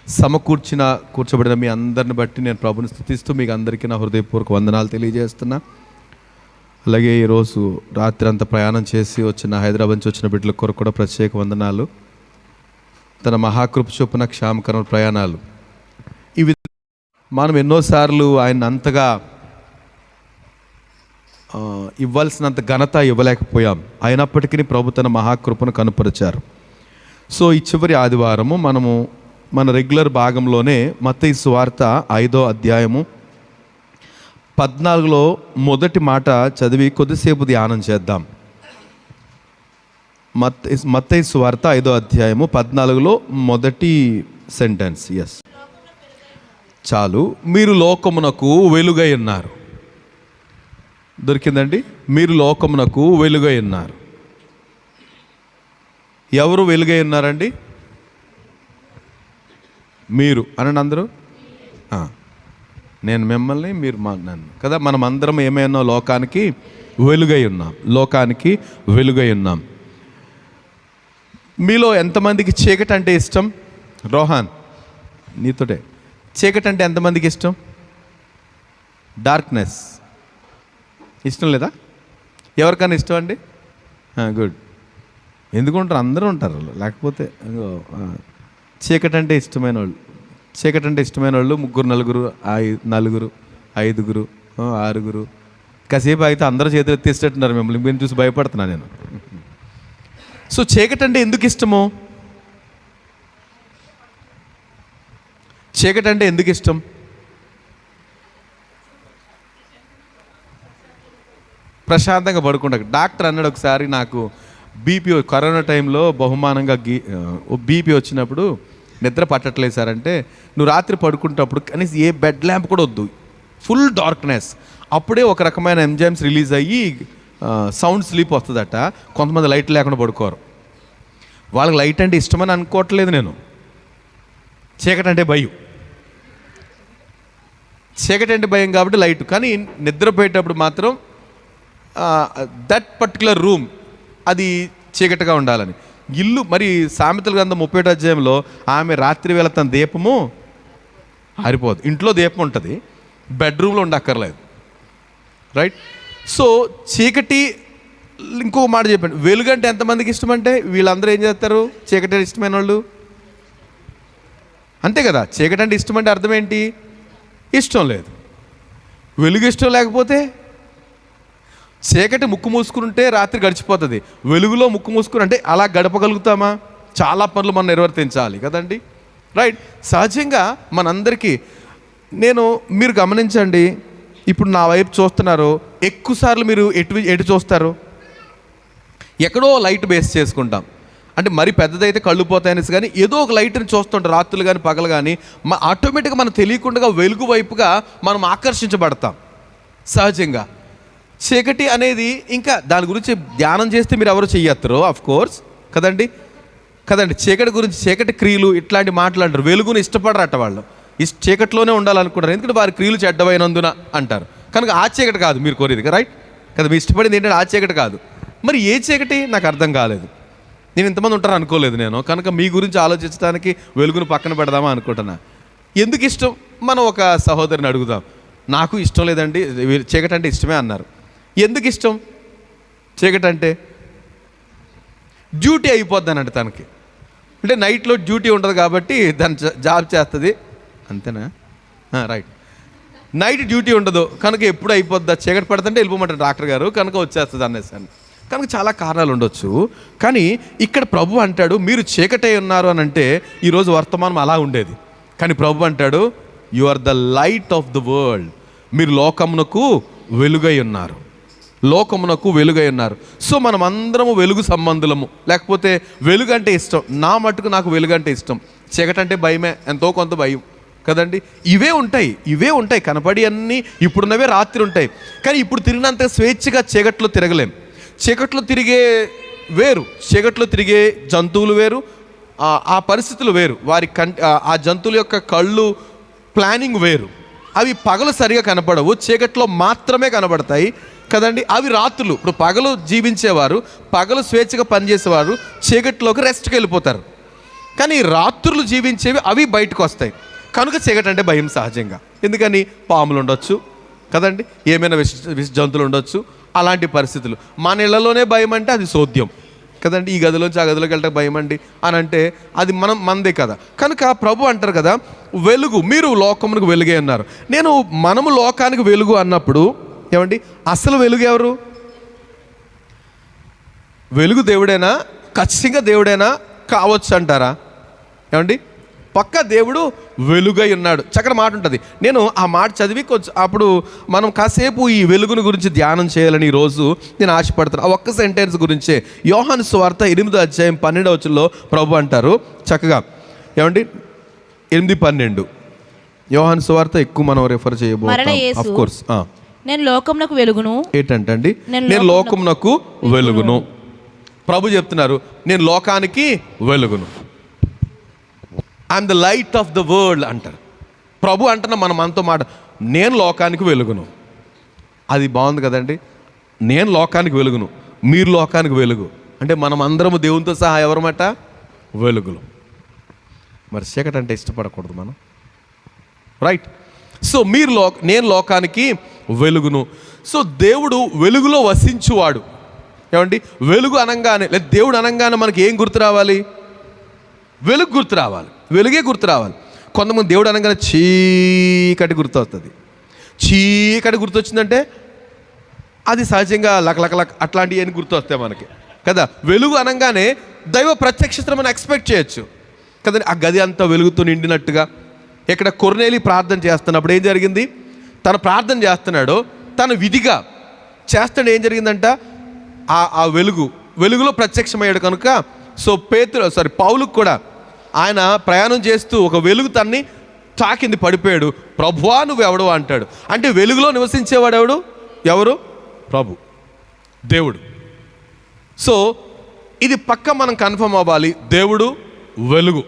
కూర్చోబడిన మీ అందరిని బట్టి నేను ప్రభుని స్తుతిస్తూ మీకు అందరికీ నా హృదయపూర్వక వందనాలు తెలియజేస్తున్నా. అలాగే ఈరోజు రాత్రి అంతా ప్రయాణం చేసి హైదరాబాద్ నుంచి వచ్చిన బిడ్డల కొరకు కూడా ప్రత్యేక వందనాలు. తన మహాకృప చొప్పున క్షేమకరణ ప్రయాణాలు. ఇవి మనం ఎన్నోసార్లు ఆయన అంతగా ఇవ్వాల్సినంత ఘనత ఇవ్వలేకపోయాం. అయినప్పటికీ ప్రభు తన మహాకృపను కనుపరిచారు. సో ఈ చివరి ఆదివారము మనము మన రెగ్యులర్ భాగంలోనే మత్తయి సువార్త 5వ అధ్యాయము 14లో మొదటి మాట చదివి కొద్దిసేపు ధ్యానం చేద్దాం. మత్తయి సువార్త 5వ అధ్యాయము 14లో మొదటి సెంటెన్స్. ఎస్, చాలు. మీరు లోకమునకు వెలుగై ఉన్నారు. దొరికిందండి. మీరు లోకమునకు వెలుగై ఉన్నారు. ఎవరు వెలుగై ఉన్నారండి? మీరు అనండి అందరూ. నేను మిమ్మల్ని, మీరు నన్ను కదా. మనం అందరం ఏమైనా లోకానికి వెలుగై ఉన్నాం. లోకానికి వెలుగై ఉన్నాం. మీలో ఎంతమందికి చీకటి అంటే ఇష్టం? రోహాన్, నీతోటే. చీకటి అంటే ఎంతమందికి ఇష్టం? డార్క్నెస్ ఇష్టం లేదా? ఎవరికైనా ఇష్టం అండి? గుడ్. ఎందుకుంటారు? అందరూ ఉంటారు. లేకపోతే చీకటి అంటే ఇష్టమైన వాళ్ళు, చీకటి అంటే ఇష్టమైన వాళ్ళు 3, 4, 5, 6. కాసేపు అయితే అందరూ చేతులు ఎత్తేసేటట్టున్నారు. మిమ్మల్ని మీరు చూసి భయపడుతున్నా నేను. సో చీకటి అంటే ఎందుకు ఇష్టము? చీకటి అంటే ఎందుకు ఇష్టం? ప్రశాంతంగా పడుకుంటా. డాక్టర్ అన్నాడు ఒకసారి, నాకు బీపీ కరోనా టైంలో బహుమానంగా బీపీ వచ్చినప్పుడు నిద్ర పట్టట్లేదు సార్ అంటే, నువ్వు రాత్రి పడుకుంటప్పుడు కనీసం ఏ బెడ్ ల్యాంప్ కూడా వద్దు, ఫుల్ డార్క్నెస్. అప్పుడే ఒక రకమైన ఎంజైమ్స్ రిలీజ్ అయ్యి సౌండ్ స్లీప్ వస్తుందట. కొంతమంది లైట్ లేకుండా పడుకోరు. వాళ్ళకి లైట్ అంటే ఇష్టమని అనుకోవట్లేదు నేను. చీకటి అంటే భయం. చీకటి అంటే భయం కాబట్టి లైట్. కానీ నిద్రపోయేటప్పుడు మాత్రం దట్ పర్టికులర్ రూమ్ అది చీకటిగా ఉండాలని. ఇల్లు మరి సామెతల గ్రంథం 31వ అధ్యాయంలో ఆమె రాత్రి వేళ తన దీపము ఆరిపోదు. ఇంట్లో దీపం ఉంటుంది, బెడ్రూమ్లో ఉండక్కర్లేదు. రైట్. సో చీకటి, ఇంకొక మాట చెప్పండి, వెలుగు అంటే ఎంతమందికి ఇష్టం? అంటే వీళ్ళందరూ ఏం చేస్తారు? చీకటి ఇష్టమైన వాళ్ళు అంతే కదా. చీకటి అంటే ఇష్టం అంటే అర్థం ఏంటి? ఇష్టం లేదు. వెలుగు ఇష్టం లేకపోతే, చీకటి ముక్కు మూసుకుంటే రాత్రి గడిచిపోతుంది. వెలుగులో ముక్కు మూసుకుని అంటే అలా గడపగలుగుతామా? చాలా పనులు మనం నిర్వర్తించాలి కదండి. రైట్. సహజంగా మనందరికీ మీరు గమనించండి, ఇప్పుడు నా వైపు చూస్తున్నారు, ఎక్కువసార్లు మీరు ఎటు చూస్తారు? ఎక్కడో లైట్ బేస్ చేసుకుంటాం. అంటే మరి పెద్దదైతే కళ్ళు పోతాయనేసి, కానీ ఏదో ఒక లైట్ని చూస్తుంటాం. రాత్రులు కానీ పగలు కానీ ఆటోమేటిక్గా మనం తెలియకుండా వెలుగు వైపుగా మనం ఆకర్షించబడతాం సహజంగా. చీకటి అనేది ఇంకా దాని గురించి ధ్యానం చేస్తే మీరు ఎవరు చెయ్యత్తరు, ఆఫ్ కోర్స్ కదండి. చీకటి గురించి, చీకటి క్రియలు ఇట్లాంటి మాట్లాడరు. వెలుగుని ఇష్టపడరట వాళ్ళు. చీకటిలోనే ఉండాలనుకుంటారు, ఎందుకంటే వారి క్రియలు చెడ్డమైనందున అంటారు. కనుక ఆ చీకటి కాదు మీరు కోరేది, రైట్ కదా. మీరు ఇష్టపడింది ఏంటంటే ఆ చీకటి కాదు. మరి ఏ చీకటి నాకు అర్థం కాలేదు. నేను ఇంతమంది ఉంటారు అనుకోలేదు నేను. కనుక మీ గురించి ఆలోచించడానికి వెలుగును పక్కన పెడదామా అనుకుంటున్నా. ఎందుకు ఇష్టం? మనం ఒక సహోదరిని అడుగుదాం. నాకు ఇష్టం లేదండి, చీకటి అంటే ఇష్టమే అన్నారు. ఎందుకు ఇష్టం? చీకటి అంటే డ్యూటీ అయిపోద్దానంటే తనకి. అంటే నైట్లో డ్యూటీ ఉంటుంది కాబట్టి దాని జాబ్ చేస్తుంది అంతేనా? రైట్. నైట్ డ్యూటీ ఉండదు కనుక ఎప్పుడు అయిపోద్దా, చీకటి పడుతుంటే వెళ్ళిపోమంటారు డాక్టర్ గారు, కనుక వచ్చేస్తుంది అనేసాను. కనుక చాలా కారణాలు ఉండొచ్చు. కానీ ఇక్కడ ప్రభు అంటాడు మీరు చీకటే ఉన్నారు అని అంటే ఈరోజు వర్తమానం అలా ఉండేది. కానీ ప్రభు అంటాడు you are the light of the world. మీరు లోకమునకు వెలుగై ఉన్నారు. లోకమునకు వెలుగై ఉన్నారు. సో మనం అందరము వెలుగు సంబంధులము. లేకపోతే వెలుగు అంటే ఇష్టం. నా మటుకు నాకు వెలుగు అంటే ఇష్టం. చీకటి అంటే భయమే, ఎంతో కొంత భయం కదండి. ఇవే ఉంటాయి కనపడి అన్నీ. ఇప్పుడున్నవే రాత్రి ఉంటాయి. కానీ ఇప్పుడు తిరిగినంత స్వేచ్ఛగా చీకట్లో తిరగలేం. చీకట్లో తిరిగే వేరు, చీకట్లో తిరిగే జంతువులు వేరు, ఆ పరిస్థితులు వేరు. వారి ఆ జంతువుల యొక్క కళ్ళు ప్లానింగ్ వేరు. అవి పగలు సరిగా కనపడవు, చీకట్లో మాత్రమే కనబడతాయి కదండి. అవి రాత్రులు. ఇప్పుడు పగలు జీవించేవారు, పగలు స్వేచ్ఛగా పనిచేసేవారు చీకట్లోకి రెస్ట్కి వెళ్ళిపోతారు. కానీ రాత్రులు జీవించేవి అవి బయటకు వస్తాయి. కనుక చీకటి అంటే భయం సహజంగా. ఎందుకని? పాములు ఉండొచ్చు కదండి, ఏమైనా విష జంతువులు ఉండొచ్చు, అలాంటి పరిస్థితులు. మన ఇళ్లలోనే భయం అంటే అది సోద్యం కదండి. ఈ గదిలోంచి ఆ గదిలోకి వెళ్ళటం భయం అండి అని అంటే అది మనదే కదా. కనుక ప్రభు అంటారు కదా, వెలుగు, మీరు లోకమునకు వెలుగే అన్నారు. మనము లోకానికి వెలుగు అన్నప్పుడు ఏమండి, అసలు వెలుగు ఎవరు? వెలుగు దేవుడేనా? ఖచ్చితంగా దేవుడేనా? కావచ్చు అంటారా? ఏమండి, పక్క దేవుడు వెలుగై ఉన్నాడు. చక్కటి మాట ఉంటుంది. నేను ఆ మాట చదివి కొంచెం అప్పుడు మనం కాసేపు ఈ వెలుగుని గురించి ధ్యానం చేయాలని ఈరోజు నేను ఆశపడుతున్నాను. ఆ ఒక్క సెంటెన్స్ గురించే. యోహాను సువార్త 8వ అధ్యాయం 12వ వచనంలో ప్రభు అంటారు చక్కగా, ఏమండి 8:12. యోహాను సువార్త ఎక్కువ మనం రెఫర్ చేయబోతున్నాం ఆఫ్ కోర్స్. నేను లోకమునకు వెలుగును. ఏంటంటే అండి, నేను లోకమునకు వెలుగును. ప్రభు చెప్తున్నారు, నేను లోకానికి వెలుగును. I'm the light of the world అంటారు ప్రభు. అంటున్నా మనతో మాట, నేను లోకానికి వెలుగును. అది బాగుంది కదండి. నేను లోకానికి వెలుగును, మీరు లోకానికి వెలుగు అంటే మనం అందరము దేవునితో సహా ఎవరమాట? వెలుగులు. మరి చీకటి అంటే ఇష్టపడకూడదు మనం, రైట్? సో నేను లోకానికి వెలుగును. సో దేవుడు వెలుగులో వసించువాడు. ఏమండి, వెలుగు అనగానే లేదా దేవుడు అనగానే మనకి ఏం గుర్తు రావాలి? వెలుగు గుర్తు రావాలి, వెలుగే గుర్తు రావాలి. కొంతమంది దేవుడు అనగానే చీకటి గుర్తు వస్తుంది. చీకటి గుర్తు వచ్చిందంటే అది సహజంగా లక్ అట్లాంటివి అని గుర్తు వస్తాయి మనకి కదా. వెలుగు అనగానే దైవ ప్రత్యక్షతను మనం ఎక్స్పెక్ట్ చేయొచ్చు కదండి. ఆ గది అంతా వెలుగుతో నిండినట్టుగా. ఇక్కడ కొర్నేలి ప్రార్థన చేస్తున్నప్పుడు ఏం జరిగింది? తను ప్రార్థన చేస్తున్నాడు, తను విధిగా చేస్తాడు. ఏం జరిగిందంట? ఆ వెలుగులో ప్రత్యక్షమయ్యాడు కనుక. సో పౌలుకు కూడా ఆయన ప్రయాణం చేస్తూ ఒక వెలుగు తన్ని తాకింది, పడిపోయాడు. ప్రభువా నువ్వు ఎవడు అంటాడు. అంటే వెలుగులో నివసించేవాడు ఎవరు? ప్రభు, దేవుడు. సో ఇది పక్క మనం కన్ఫర్మ్ అవ్వాలి, దేవుడు వెలుగు.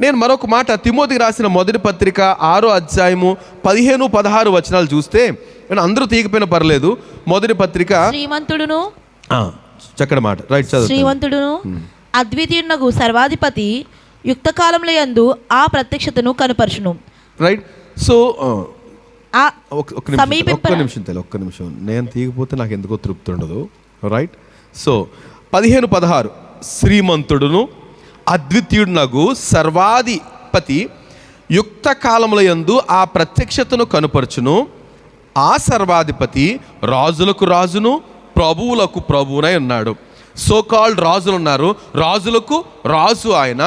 నేను మరొక మాట తిమోతికి రాసిన మొదటి పత్రిక 6వ అధ్యాయము 15-16 వచనాలు చూస్తే, నేను అందరూ తీయకపోయినా పర్లేదు, మొదటి పత్రిక. శ్రీమంతుడును, చక్కటి మాట, రైట్ చదువు. శ్రీమంతుడును అద్వితీయునగు సర్వాధిపతి యుక్త కాలముల యందు ఆ ప్రత్యక్షతను కనుపరచును. రైట్. సో ఒక్క నిమిషం నేను తీయకపోతే నాకు ఎందుకో తృప్తి ఉండదు. రైట్. సో 15-16 శ్రీమంతుడును అద్వితీయుడునగు సర్వాధిపతి యుక్త కాలముల యందు ఆ ప్రత్యక్షతను కనుపరచును. ఆ సర్వాధిపతి రాజులకు రాజును ప్రభువులకు ప్రభువునై ఉన్నాడు. సో కాల్డ్ రాజులు ఉన్నారు, రాజులకు రాజు ఆయన.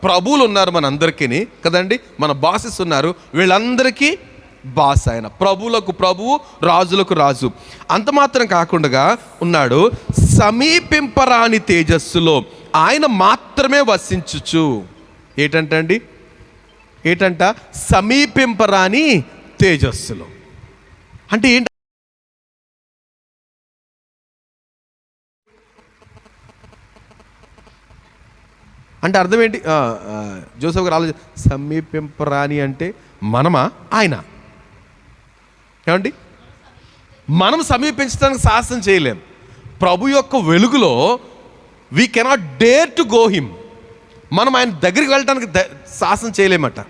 ప్రభువులు ఉన్నారు మనందరికీ కదండి, మన బాసెస్ ఉన్నారు, వీళ్ళందరికీ బాస్ ఆయన. ప్రభువులకు ప్రభువు, రాజులకు రాజు. అంత మాత్రం కాకుండా ఉన్నాడు సమీపింపరాని తేజస్సులో ఆయన మాత్రమే వసించుచు. ఏంటంట సమీపింపరాని తేజస్సులో అంటే ఏంటి? అంటే అర్థం ఏంటి? జోసెఫ్ గారు ఆలోచన, సమీపింపరాని అంటే మనమా ఆయన? ఏమండి, మనం సమీపించడానికి సాహసం చేయలేం. ప్రభు యొక్క వెలుగులో we cannot dare to go him. మనం ఆయన దగ్గరికి వెళ్ళడానికి సాహసం చేయలేమట.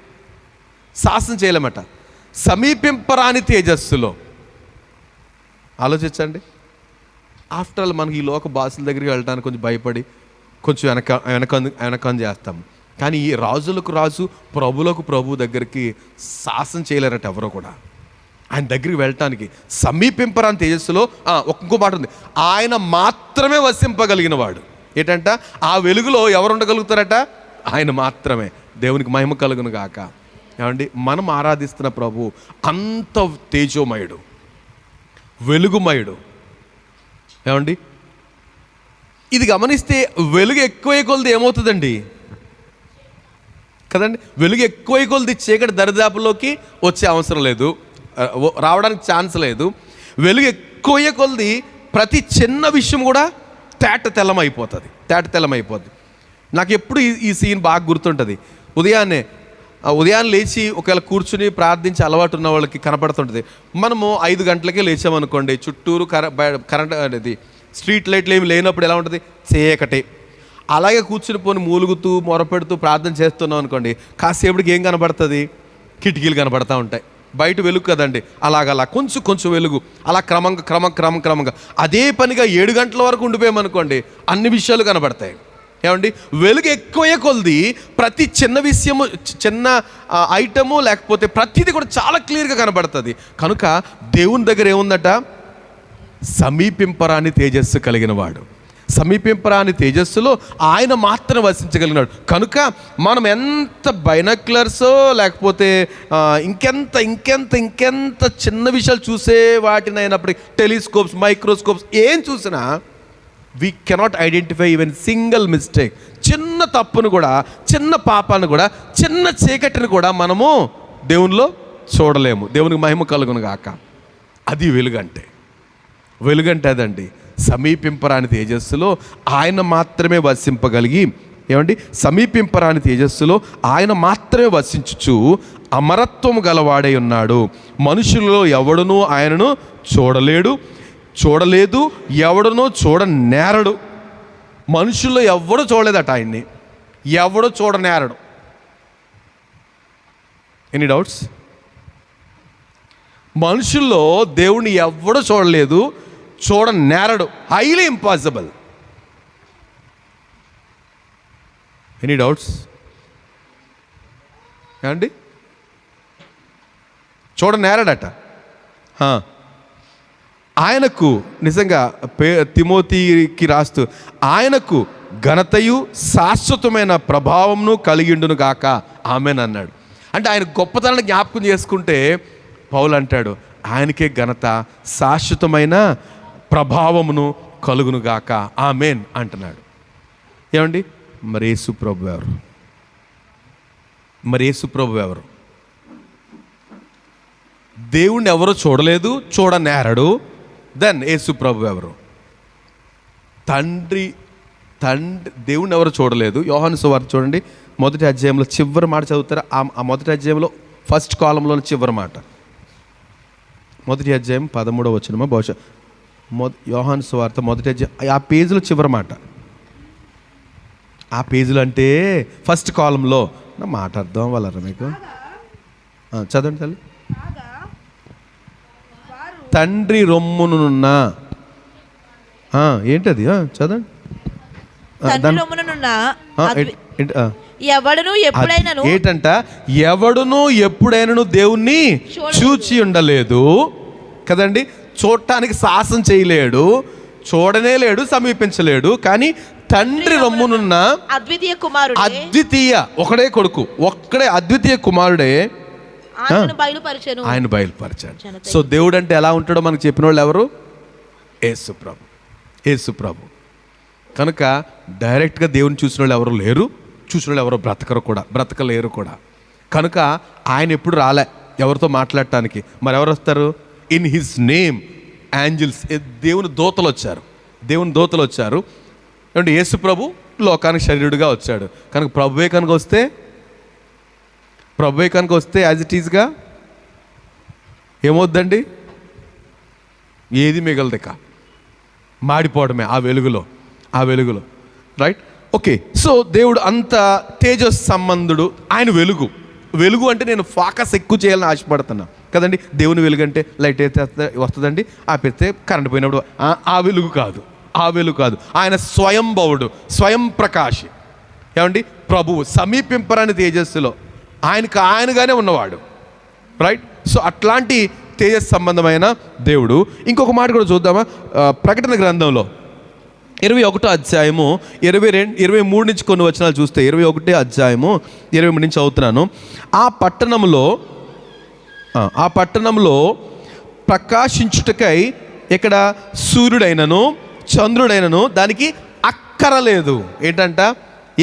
సమీపింపరాని తేజస్సులో ఆలోచించండి. ఆఫ్టర్ ఆల్ మనకి ఈ లోక బాసుల దగ్గరికి వెళ్ళడానికి కొంచెం భయపడి కొంచెం వెనకం చేస్తాము. కానీ ఈ రాజులకు రాజు, ప్రభులకు ప్రభు దగ్గరికి సాహసం చేయలేరట ఎవరో కూడా. ఆయన దగ్గరికి వెళ్ళటానికి సమీపింపరాని తేజస్సులో ఇంకో మాట ఉంది, ఆయన మాత్రమే వసింపగలిగిన వాడు. ఏంటంట? ఆ వెలుగులో ఎవరు ఉండగలుగుతారట? ఆయన మాత్రమే. దేవునికి మహిమ కలుగును గాక. ఏమండి, మనం ఆరాధిస్తున్న ప్రభు అంత తేజోమయుడు, వెలుగుమయుడు. ఏమండి, ఇది గమనిస్తే వెలుగు ఎక్కువ కొలది ఏమవుతుందండి కదండి. వెలుగు ఎక్కువ కొలది చీకటి దరిదాపుల్లోకి వచ్చే అవసరం లేదు, రావడానికి ఛాన్స్ లేదు. వెలుగు ఎక్కువ కొలది ప్రతి చిన్న విషయం కూడా తేట తెల్లమైపోతుంది. నాకు ఎప్పుడు ఈ సీన్ బాగా గుర్తుంటుంది. ఉదయాన్నే లేచి ఒకవేళ కూర్చుని ప్రార్థించి అలవాటు ఉన్న వాళ్ళకి కనపడుతుంటుంది. మనము 5 గంటలకే లేచామనుకోండి, చుట్టూరు కరెంట్ అనేది స్ట్రీట్ లైట్లు ఏమి లేనప్పుడు ఎలా ఉంటుంది? చీకటి. అలాగే కూర్చుని పోని మూలుగుతూ మొరపెడుతూ ప్రార్థన చేస్తున్నాం అనుకోండి, కాసేపటికి ఏం కనబడుతుంది? కిటికీలు కనబడతా ఉంటాయి. బయట వెలుగు కదండి, అలాగలా కొంచెం కొంచెం వెలుగు, అలా క్రమంగా అదే పనిగా 7 గంటల వరకు ఉండిపోయామనుకోండి, అన్ని విషయాలు కనబడతాయి. ఏమండి, వెలుగు ఎక్కువయ్యే కొలది ప్రతి చిన్న విషయము, చిన్న ఐటము, లేకపోతే ప్రతిదీ కూడా చాలా క్లియర్గా కనబడుతుంది. కనుక దేవుని దగ్గర ఏముందట? సమీపింపరాని తేజస్సు కలిగిన వాడు. సమీపింపరాని తేజస్సులో ఆయన మాత్రం వసించగలిగినాడు. కనుక మనం ఎంత బైనాక్యులర్సో లేకపోతే ఇంకెంత చిన్న విషయాలు చూసే వాటిని అయినప్పటికీ, టెలిస్కోప్స్, మైక్రోస్కోప్స్ ఏం చూసినా we cannot identify even single mistake. చిన్న తప్పును కూడా, చిన్న పాపాన్ని కూడా, చిన్న చీకటిని కూడా మనము దేవునిలో చూడలేము. దేవునికి మహిమ కలుగును గాక. అది వెలుగంటే. వెలుగంటే అదండి, సమీపింపరాని తేజస్సులో ఆయన మాత్రమే వసింపగలిగి, ఏమండి, సమీపింపరాని తేజస్సులో ఆయన మాత్రమే వసించుచు అమరత్వము గలవాడై ఉన్నాడు. మనుషులలో ఎవడునూ ఆయనను చూడలేదు, ఎవడనో చూడనేరడు. మనుషుల్లో ఎవడో చూడలేదట ఆయన్ని, ఎవడో చూడనేరడు. Any doubts? మనుషుల్లో దేవుణ్ణి ఎవడో చూడలేదు, చూడనేరడు. Highly impossible. Any doubts? ఏమండి, చూడనేరడట. ఆయనకు నిజంగా తిమోతికి రాస్తూ, ఆయనకు ఘనతయు శాశ్వతమైన ప్రభావంను కలిగిండును గాక, ఆమెన్ అన్నాడు. అంటే ఆయన గొప్పతనాన్ని జ్ఞాపకం చేసుకుంటే పౌలు అంటాడు, ఆయనకే ఘనత, శాశ్వతమైన ప్రభావమును కలుగును గాక, ఆమెన్ అంటున్నాడు. ఏమండి, మరి యేసు ప్రభు ఎవరు? దేవుణ్ణి ఎవరో చూడలేదు, చూడనేరడు. దెన్ యేసు ప్రభు ఎవరు? తండ్రి దేవుణ్ణి ఎవరు చూడలేదు. యోహాను సువార్త చూడండి, 1వ అధ్యాయంలో చివరి మాట చదువుతారా? ఆ 1వ అధ్యాయంలో ఫస్ట్ కాలంలోని చివరి మాట, 1వ అధ్యాయం 13వ వచనమా బహుశా, యోహాను సువార్త 1వ అధ్యాయం ఆ పేజీలో చివరి మాట. ఆ పేజీలో అంటే ఫస్ట్ కాలంలో. నా మాట అర్థం అవ్వాలరా మీకు? చదవండి తల్లి. తండ్రి రొమ్మునున్న ఏంటది? చదవండి. ఏంటంట? ఎవడును ఎప్పుడైనాను దేవుణ్ణి చూచి ఉండలేదు కదండి. చూడటానికి సాహసం చేయలేడు, చూడనే లేడు, సమీపించలేడు. కానీ తండ్రి రొమ్మునున్న అద్వితీయ ఒకడే కొడుకు, అద్వితీయ కుమారుడే ఆయన బయలుపరిచాడు. సో దేవుడు అంటే ఎలా ఉంటాడో మనకు చెప్పిన వాళ్ళు ఎవరు? యేసు ప్రభు. కనుక డైరెక్ట్గా దేవుని చూసిన వాళ్ళు ఎవరు లేరు, చూసిన వాళ్ళు ఎవరో బ్రతకలేరు కూడా. కనుక ఆయన ఎప్పుడు రాలే ఎవరితో మాట్లాడటానికి. మరి ఎవరు వస్తారు? ఇన్ హిస్ నేమ్ యాంజిల్స్, దేవుని దూతలు వచ్చారు. అంటే యేసు ప్రభు లోకానికి శరీరుడిగా వచ్చాడు. కనుక ప్రభువే కనుక వస్తే యాజ్ ఇట్ ఈజ్గా ఏమవుద్దండి? ఏది మిగలదిక, మాడిపోవడమే ఆ వెలుగులో. Right, okay. సో దేవుడు అంత తేజస్ సంబంధుడు. ఆయన వెలుగు అంటే నేను ఫోకస్ ఎక్కువ చేయాలని ఆశపడుతున్నా కదండి. దేవుని వెలుగు అంటే లైట్ అయితే వస్తుందండి, ఆపేస్తే కరెంట్ పోయినప్పుడు ఆ వెలుగు కాదు. ఆయన స్వయం ప్రకాశి. ఏమండి, ప్రభువు సమీపింపరాని తేజస్సులో ఆయనగానే ఉన్నవాడు. రైట్. సో అట్లాంటి తేజస్ సంబంధమైన దేవుడు. ఇంకొక మాట కూడా చూద్దామా? ప్రకటన గ్రంథంలో 21వ అధ్యాయము 23 నుంచి కొన్ని వచనాలు చూస్తే, 21వ అధ్యాయము 23 నుంచి చదువుతున్నాను. ఆ పట్టణంలో ప్రకాశించుటకై ఇక్కడ సూర్యుడైనను చంద్రుడైనను దానికి అక్కరలేదు. ఏంటంట?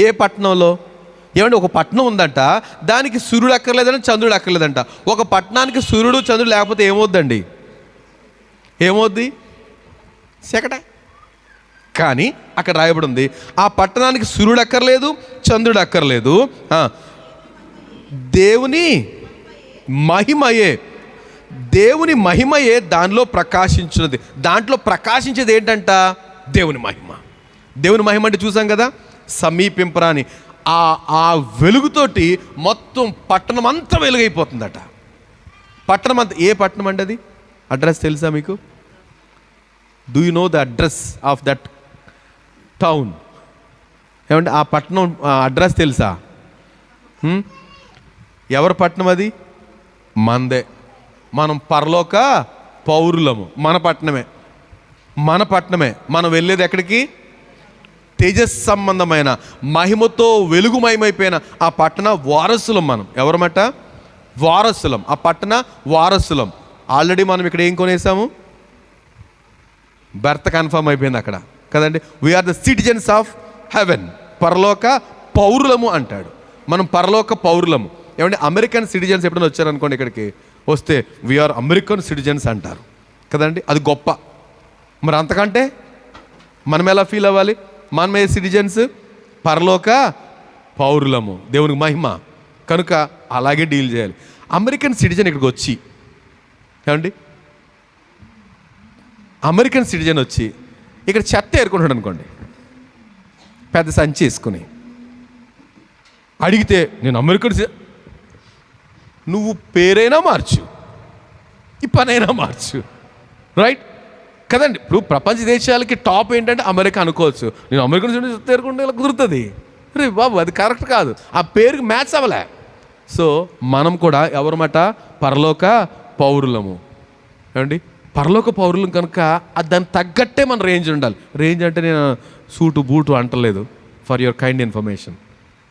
ఏ పట్టణంలో? ఏమంటే ఒక పట్టణం ఉందంట, దానికి సూర్యుడు అక్కర్లేదని, చంద్రుడు అక్కర్లేదంట. ఒక పట్టణానికి సూర్యుడు చంద్రుడు లేకపోతే ఏమవుద్దండి? సెకట. కానీ అక్కడ రాయబడి ఉంది, ఆ పట్టణానికి సూర్యుడు అక్కర్లేదు, చంద్రుడు అక్కర్లేదు, దేవుని మహిమయే దానిలో ప్రకాశించినది. దాంట్లో ప్రకాశించేది ఏంటంట? దేవుని మహిమ అంటే చూసాం కదా. సమీపింపరా అని. ఆ వెలుగుతోటి మొత్తం పట్టణం అంతా వెలుగైపోతుందట. పట్టణం అంతా. ఏ పట్టణం అండి అది? అడ్రస్ తెలుసా మీకు? Do you know the address of that town? ఏమంటే ఆ పట్టణం అడ్రస్ తెలుసా? ఎవరి పట్టణం అది? మందే. మనం పరలోక పౌరులము. మన పట్టణమే. మనం వెళ్ళేది ఎక్కడికి? తేజస్ సంబంధమైన మహిమతో వెలుగుమయమైపోయిన ఆ పట్టణ వారసులం మనం. ఎవరమాట? వారసులం. ఆ పట్టణ వారసులం. ఆల్రెడీ మనం ఇక్కడ ఏం కొనేసాము? బర్త్ కన్ఫర్మ్ అయిపోయింది అక్కడ కదండి. We are the citizens of heaven. పరలోక పౌరులము అంటాడు. మనం పరలోక పౌరులము. ఏమంటే అమెరికన్ సిటిజన్స్ ఎప్పుడైనా వచ్చారనుకోండి ఇక్కడికి, వస్తే వీఆర్ అమెరికన్ సిటిజన్స్ అంటారు కదండి. అది గొప్ప. మరి అంతకంటే మనం ఎలా ఫీల్ అవ్వాలి? మనం ఏ సిటిజన్స్? పరలోక పౌరులము. దేవునికి మహిమ. కనుక అలాగే డీల్ చేయాలి. అమెరికన్ సిటిజన్ ఇక్కడికి వచ్చి, ఏమండి అమెరికన్ సిటిజన్ వచ్చి ఇక్కడ చెత్త ఏరుకుంటాడు అనుకోండి, పెద్ద సంచి వేసుకుని అడిగితే, నేను అమెరికన్ నువ్వు పేరైనా మార్చు, ఈ పనైనా మార్చు, రైట్ కదండి. ఇప్పుడు ప్రపంచ దేశాలకి టాప్ ఏంటంటే అమెరికా అనుకోవచ్చు. నేను అమెరికన్ సిటిజన్ తేరుకుంటే ఇలా కుదురుతుంది. రే బాబు, అది కరెక్ట్ కాదు. ఆ పేరుకి మ్యాచ్ అవ్వలే. సో మనం కూడా ఎవరమాట? పరలోక పౌరులము. ఏమండి పరలోక పౌరులం కనుక దానికి తగ్గట్టే మన రేంజ్ ఉండాలి. రేంజ్ అంటే నేను సూటు బూటు అంటలేదు, ఫర్ యువర్ కైండ్ ఇన్ఫర్మేషన్.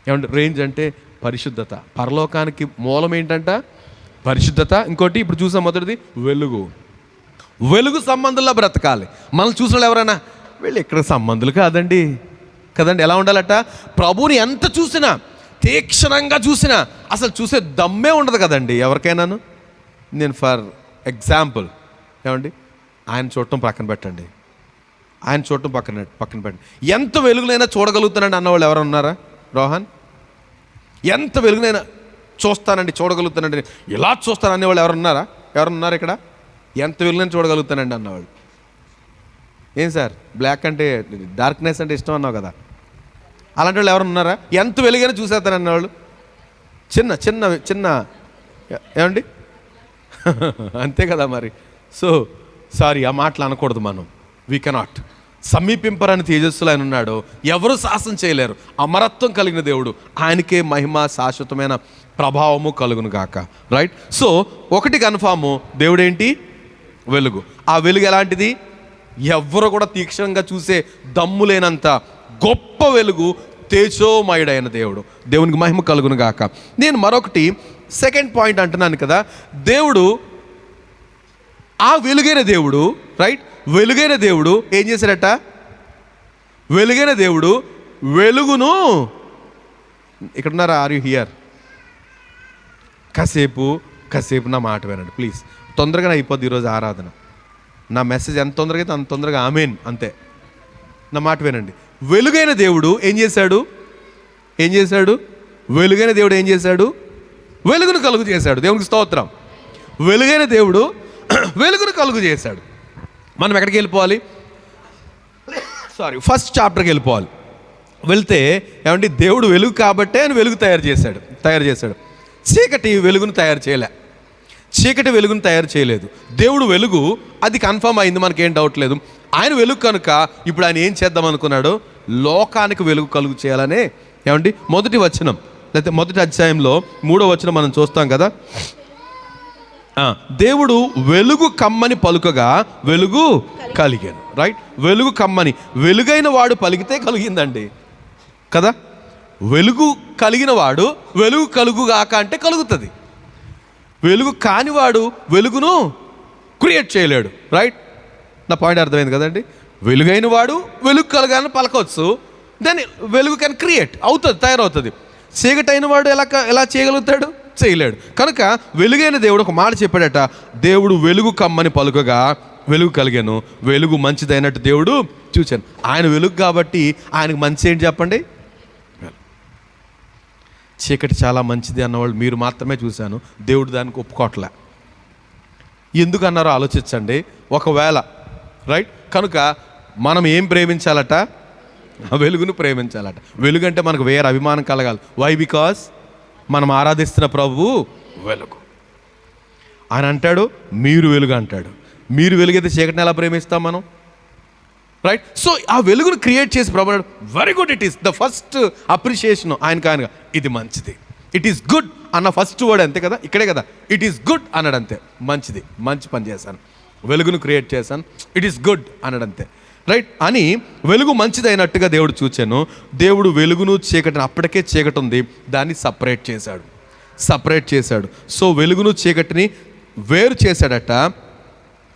ఏమంటే రేంజ్ అంటే పరిశుద్ధత. పరలోకానికి మూలం ఏంటంట? పరిశుద్ధత. ఇంకోటి ఇప్పుడు చూసాం, మొదటిది వెలుగు సంబంధంలో బ్రతకాలి. మనం చూసిన వాళ్ళు ఎవరైనా వీళ్ళు ఇక్కడ సంబంధులు కాదండి కదండి. ఎలా ఉండాలట? ప్రభువుని ఎంత చూసినా, తీక్షణంగా చూసినా అసలు చూసే దమ్మే ఉండదు కదండి ఎవరికైనాను. నేను ఫర్ ఎగ్జాంపుల్, ఏమండి ఆయన చూడటం పక్కన పెట్టండి, ఆయన చూడటం పక్కన పెట్టండి. ఎంత వెలుగునైనా చూడగలుగుతానండి అన్నవాళ్ళు ఎవరు ఉన్నారా? రోహన్, ఎంత వెలుగునైనా చూస్తానండి, చూడగలుగుతానండి, ఇలా చూస్తాను అనేవాళ్ళు ఎవరున్నారు ఇక్కడ? ఎంత వెలుగునైనా చూడగలుగుతానండి అన్నవాళ్ళు. ఏం సార్, బ్లాక్ అంటే డార్క్నెస్ అంటే ఇష్టం అన్నావు కదా, అలాంటి వాళ్ళు ఎవరు ఉన్నారా? ఎంత వెలుగైనా చూసేస్తాను అన్నవాళ్ళు. చిన్న ఏమండి అంతే కదా మరి. సో సారీ, ఆ మాటలు అనకూడదు మనం. We cannot. సమీపింపరని తేజస్సులో ఆయన ఉన్నాడు, ఎవరు శాసనం చేయలేరు. అమరత్వం కలిగిన దేవుడు, ఆయనకే మహిమ, శాశ్వతమైన ప్రభావము కలుగును గాక. రైట్. సో ఒకటి కన్ఫాము, దేవుడేంటి? వెలుగు. ఆ వెలుగు ఎలాంటిది? ఎవ్వరు కూడా తీక్షణంగా చూసే దమ్ము లేనంత గొప్ప వెలుగు, తేజోమయుడైన దేవుడు. దేవునికి మహిమ కలుగును గాక. నేను మరొకటి సెకండ్ పాయింట్ అంటున్నాను కదా, దేవుడు ఆ వెలుగైన దేవుడు, రైట్, వెలుగైన దేవుడు ఏం చేశాడట? వెలుగైన దేవుడు వెలుగును, ఇక్కడున్నారా? Are you here? కాసేపు నా మాట వినండి ప్లీజ్. తొందరగా అయిపోద్ది ఈరోజు ఆరాధన. నా మెసేజ్ ఎంత తొందరగా అయితే అంత తొందరగా ఆమేన్. అంతే. నా మాట వినండి. వెలుగైన దేవుడు ఏం చేశాడు? వెలుగైన దేవుడు ఏం చేశాడు? వెలుగును కలుగు చేశాడు. దేవునికి స్తోత్రం. వెలుగైన దేవుడు వెలుగును కలుగు చేశాడు. మనం ఎక్కడికి వెళ్ళిపోవాలి? ఫస్ట్ చాప్టర్కి వెళ్ళిపోవాలి. వెళ్తే ఏమంటే దేవుడు వెలుగు కాబట్టే ఆయన వెలుగు తయారు చేశాడు. చీకటి వెలుగును తయారు చేయలేదు. దేవుడు వెలుగు, అది కన్ఫర్మ్ అయింది, మనకేం డౌట్ లేదు. ఆయన వెలుగు కనుక ఇప్పుడు ఆయన ఏం చేద్దాం అనుకున్నాడు? లోకానికి వెలుగు కలుగు చేయాలనే. ఏమండి మొదటి వచనం, లేకపోతే మొదటి అధ్యాయంలో 3వ వచనం మనం చూస్తాం కదా. దేవుడు వెలుగు కమ్మని పలుకగా వెలుగు కలిగాను. రైట్. వెలుగు కమ్మని, వెలుగైన వాడు పలికితే కలిగిందండి కదా. వెలుగు కలిగిన వాడు వెలుగు కలుగుగాక అంటే కలుగుతుంది. వెలుగు కానివాడు వెలుగును క్రియేట్ చేయలేడు. రైట్. నా పాయింట్ అర్థమైంది కదండి. వెలుగైన వాడు వెలుగు కలగాలని పలకవచ్చు, దాన్ని వెలుగు కెన్ క్రియేట్ అవుతుంది, తయారవుతుంది. చీకటైన వాడు ఎలా చేయగలుగుతాడు? చేయలేడు. కనుక వెలుగైన దేవుడు ఒక మాట చెప్పాడట, దేవుడు వెలుగు కమ్మని పలుకగా వెలుగు కలిగాను, వెలుగు మంచిదైనట్టు దేవుడు చూశాను. ఆయన వెలుగు కాబట్టి ఆయనకు మంచి ఏంటి చెప్పండి? చీకటి చాలా మంచిది అన్నవాళ్ళు మీరు మాత్రమే చూశాను. దేవుడు దానికి ఒప్పుకోవట్లే. ఎందుకు అన్నారో ఆలోచించండి. ఒకవేళ రైట్ కనుక మనం ఏం ప్రేమించాలట? ఆ వెలుగును ప్రేమించాలట. వెలుగు అంటే మనకు వేరే అభిమానం కలగాలి. వై? బికాస్ మనం ఆరాధిస్తున్న ప్రభువు వెలుగు. ఆయన అంటాడు మీరు వెలుగు అంటాడు. మీరు వెలుగైతే చీకటిని ఎలా ప్రేమిస్తాం మనం? రైట్. సో ఆ వెలుగును క్రియేట్ చేసి ప్రభు very good, it is the first appreciation ఆయనగా, ఇది మంచిది, ఇట్ ఈస్ గుడ్ అన్న ఫస్ట్ వర్డ్ అంతే కదా, ఇక్కడే కదా, ఇట్ ఈస్ గుడ్ అన్నాడు అంతే. మంచిది, మంచి పని చేశాను, వెలుగును క్రియేట్ చేశాను, ఇట్ ఈస్ గుడ్ అన్నాడు అంతే. రైట్ అని వెలుగు మంచిదైనట్టుగా దేవుడు చూచాను. దేవుడు వెలుగును చీకటిని, అప్పటికే చీకటి ఉంది, దాన్ని సపరేట్ చేశాడు. సో వెలుగును చీకటిని వేరు చేశాడట.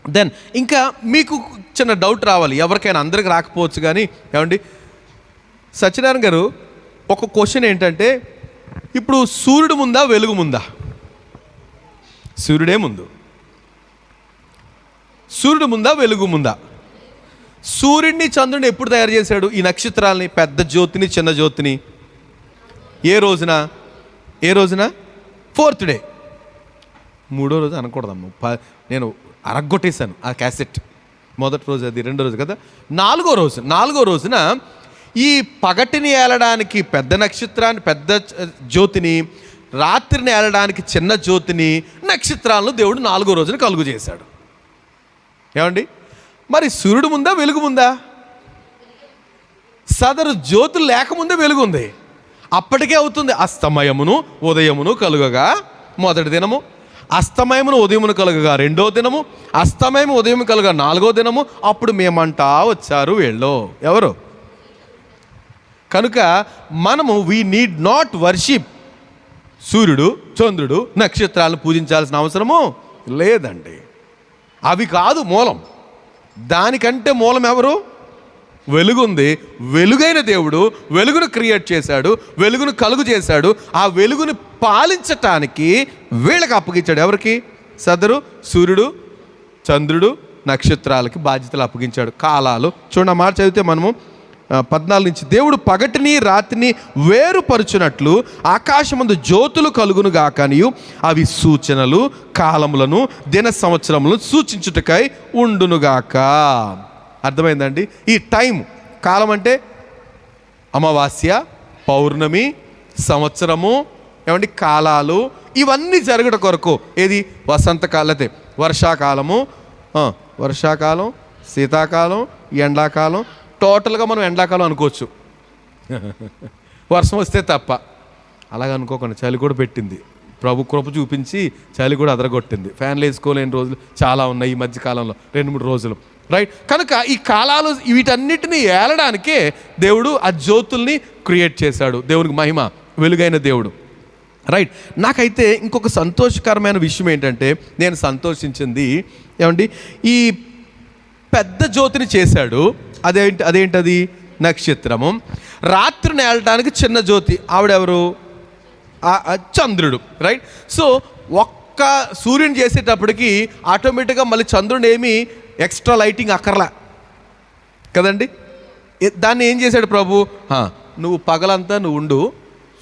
దెన్ ఇంకా మీకు చిన్న డౌట్ రావాలి, ఎవరికైనా, అందరికి రాకపోవచ్చు కానీ, ఏమండి సత్యనారాయణ గారు ఒక క్వశ్చన్ ఏంటంటే, ఇప్పుడు సూర్యుడు ముందా వెలుగు ముందా? సూర్యుడే ముందు. సూర్యుడు ముందా వెలుగు ముందా? సూర్యుడిని చంద్రుడిని ఎప్పుడు తయారు చేశాడు? ఈ నక్షత్రాలని, పెద్ద జ్యోతిని చిన్న జ్యోతిని ఏ రోజున? 4th day. 3వ రోజు అనకూడదమ్మా, నేను అరగొట్టేశాను ఆ క్యాసెట్. మొదటి రోజు అది, 2వ రోజు కదా, 4వ రోజున ఈ పగటిని ఏలడానికి పెద్ద నక్షత్రాన్ని, పెద్ద జ్యోతిని, రాత్రిని ఏలడానికి చిన్న జ్యోతిని, నక్షత్రాలను దేవుడు 4వ రోజున కలుగు చేశాడు. ఏమండి మరి సూర్యుడు ముందా వెలుగు ముందా? సదరు జ్యోతులు లేకముందే వెలుగు ఉంది. అప్పటికే అవుతుంది అస్తమయమును ఉదయమును కలుగగా మొదటి దినము, అస్తమయమును ఉదయమును కలుగగా 2వ దినము, అస్తమయము ఉదయం కలుగగా 4వ దినము. అప్పుడు మేమంటా వచ్చారు వీళ్ళు ఎవరు? కనుక మనము వీ నీడ్ నాట్ వర్షిప్ సూర్యుడు, చంద్రుడు, నక్షత్రాలను పూజించాల్సిన అవసరము లేదండి. అవి కాదు మూలం. దానికంటే మూలం ఎవరు? వెలుగుంది. వెలుగైన దేవుడు వెలుగును క్రియేట్ చేశాడు, వెలుగును కలుగు చేశాడు. ఆ వెలుగును పాలించటానికి వీళ్ళకి అప్పగించాడు. ఎవరికి? సదరు సూర్యుడు, చంద్రుడు, నక్షత్రాలకి బాధ్యతలు అప్పగించాడు. కాలాలు చూడండి, మాట చదివితే మనము 14 నుంచి, దేవుడు పగటిని రాత్రిని వేరుపరుచునట్లు ఆకాశమందు జ్యోతులు కలుగును గాకనియు అవి సూచనలు, కాలములను, దిన సంవత్సరములను సూచించుటకై ఉండునుగాక. అర్థమైందండి? ఈ టైం, కాలం అంటే అమావాస్య, పౌర్ణమి, సంవత్సరము, ఏమండి కాలాలు, ఇవన్నీ జరగట కొరకు. ఏది? వసంతకాలం, అయితే వర్షాకాలం, శీతాకాలం, ఎండాకాలం. టోటల్గా మనం ఎండాకాలం అనుకోవచ్చు, వర్షం వస్తే తప్ప. అలాగ అనుకోకుండా చలి కూడా పెట్టింది, ప్రభు కృప చూపించి చలి కూడా అదరగొట్టింది. ఫ్యాన్లు వేసుకోలేని రోజులు చాలా ఉన్నాయి ఈ మధ్యకాలంలో, 2-3 రోజులు. రైట్. కనుక ఈ కాలాలు వీటన్నిటిని ఏలడానికే దేవుడు ఆ జ్యోతుల్ని క్రియేట్ చేశాడు. దేవునికి మహిమ, వెలుగైన దేవుడు. రైట్. నాకైతే ఇంకొక సంతోషకరమైన విషయం ఏంటంటే, నేను సంతోషించింది ఏమండి, ఈ పెద్ద జ్యోతిని చేశాడు. అదేంటది? నక్షత్రము. రాత్రిని ఏలటానికి చిన్న జ్యోతి, ఆవిడెవరు? చంద్రుడు. రైట్. సో ఒక్క సూర్యుని చేసేటప్పటికి ఆటోమేటిక్గా మళ్ళీ చంద్రుని ఏమి ఎక్స్ట్రా లైటింగ్ అక్కర్లా కదండి. దాన్ని ఏం చేశాడు ప్రభు? నువ్వు పగలంతా నువ్వు ఉండు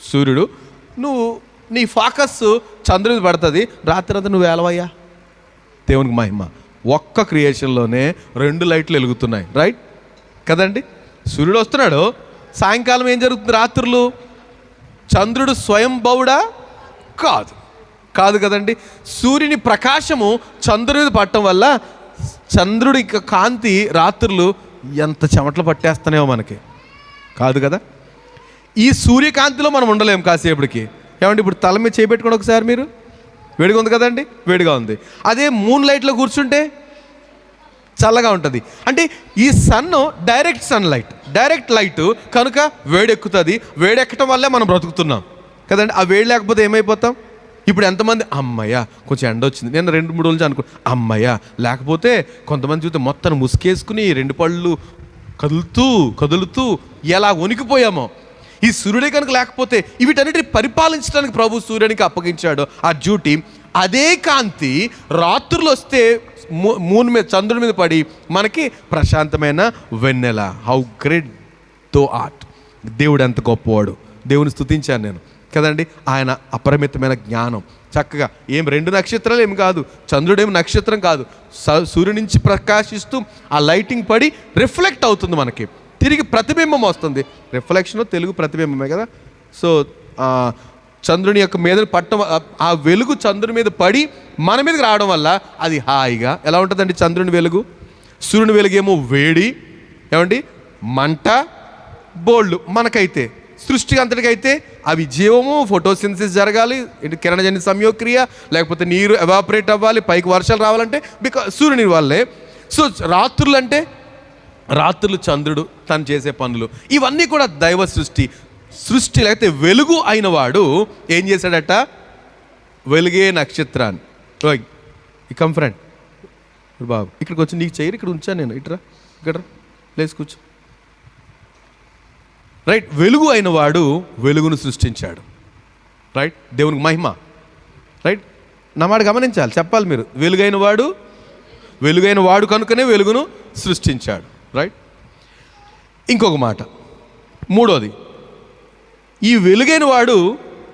సూర్యుడు, నీ ఫోకస్ చంద్రుని పడుతుంది, రాత్రి అంతా నువ్వు ఏలవయ్యా. దేవునికి మహిమ. ఒక్క క్రియేషన్లోనే 2 లైట్లు వెలుగుతున్నాయి. రైట్ కదండి. సూర్యుడు వస్తున్నాడు, సాయంకాలం ఏం జరుగుతుంది? రాత్రులు చంద్రుడు స్వయంభవుడా? కాదు కదండి. సూర్యుని ప్రకాశము చంద్రుని పట్టడం వల్ల చంద్రుడి కాంతి రాత్రులు ఎంత చెమటలు పట్టేస్తున్నాయో మనకి, కాదు కదా. ఈ సూర్యకాంతిలో మనం ఉండలేము కాసేపటికి. ఏమంటే ఇప్పుడు తల మీద చేపెట్టుకోండి ఒకసారి, మీరు వేడిగా ఉంది కదండి, వేడిగా ఉంది. అదే మూన్ లైట్లో కూర్చుంటే చల్లగా ఉంటుంది. అంటే ఈ సన్ను డైరెక్ట్ లైట్ కనుక వేడెక్కుతుంది. వేడెక్కటం వల్లే మనం బ్రతుకుతున్నాం కదండి. ఆ వేడి లేకపోతే ఏమైపోతాం? ఇప్పుడు ఎంతమంది అమ్మయ్య కొంచెం ఎండ వచ్చింది, నేను 2-3 రోజులు అనుకో అమ్మయ్య, లేకపోతే కొంతమంది చూస్తే మొత్తం ముసుకేసుకుని 2 పళ్ళు కదులుతూ ఎలా వణికిపోయామో. ఈ సూర్యుడే కనుక లేకపోతే వీటన్నిటిని పరిపాలించడానికి ప్రభు సూర్యునికి అప్పగించాడు ఆ డ్యూటీ. అదే కాంతి రాత్రులు వస్తే మూన్ మీద, చంద్రుడి మీద పడి మనకి ప్రశాంతమైన వెన్నెల. How great thou art. దేవుడు ఎంత గొప్పవాడు. దేవుని స్తుతించాను నేను కదండి. ఆయన అపరిమితమైన జ్ఞానం. చక్కగా 2 నక్షత్రాలు ఏమి కాదు, చంద్రుడేమి నక్షత్రం కాదు, సూర్యుడి నుంచి ప్రకాశిస్తూ ఆ లైటింగ్ పడి రిఫ్లెక్ట్ అవుతుంది మనకి. తిరిగి ప్రతిబింబం వస్తుంది. రిఫ్లెక్షన్ తెలుగు ప్రతిబింబమే కదా. సో చంద్రుని యొక్క మీద పట్టడం, ఆ వెలుగు చంద్రుని మీద పడి మన మీదకి రావడం వల్ల అది హాయిగా ఎలా ఉంటుందండి? చంద్రుని వెలుగు, సూర్యుని వెలుగేమో వేడి, ఏమండి మంట, బోల్డ్. మనకైతే సృష్టి అంతటికైతే అవి జీవము, ఫోటోసింథసిస్ జరగాలి, ఇటు కిరణజన్య సంయోక్రియ, లేకపోతే నీరు ఎవాపరేట్ అవ్వాలి, పైకి వర్షాలు రావాలంటే సూర్యుని వల్లే. సో రాత్రులు అంటే రాత్రులు చంద్రుడు తను చేసే పనులు, ఇవన్నీ కూడా దైవ సృష్టి లేకపోతే వెలుగు అయిన వాడు ఏం చేశాడట? వెలుగే నక్షత్రాన్ని. ఓయ్ కమ్ ఫ్రెండ్ బాబు, ఇక్కడికి వచ్చి నీకు చేయరు, ఇక్కడ ఉంచాను నేను, ఇట్రా ఇక్కడ లేచి కూర్చో. రైట్, వెలుగు అయిన వాడు వెలుగును సృష్టించాడు. రైట్, దేవునికి మహిమ. రైట్, నా మాట గమనించాలి, చెప్పాలి మీరు. వెలుగైన వాడు కనుకనే వెలుగును సృష్టించాడు. రైట్, ఇంకొక మాట, మూడోది, ఈ వెలుగైన వాడు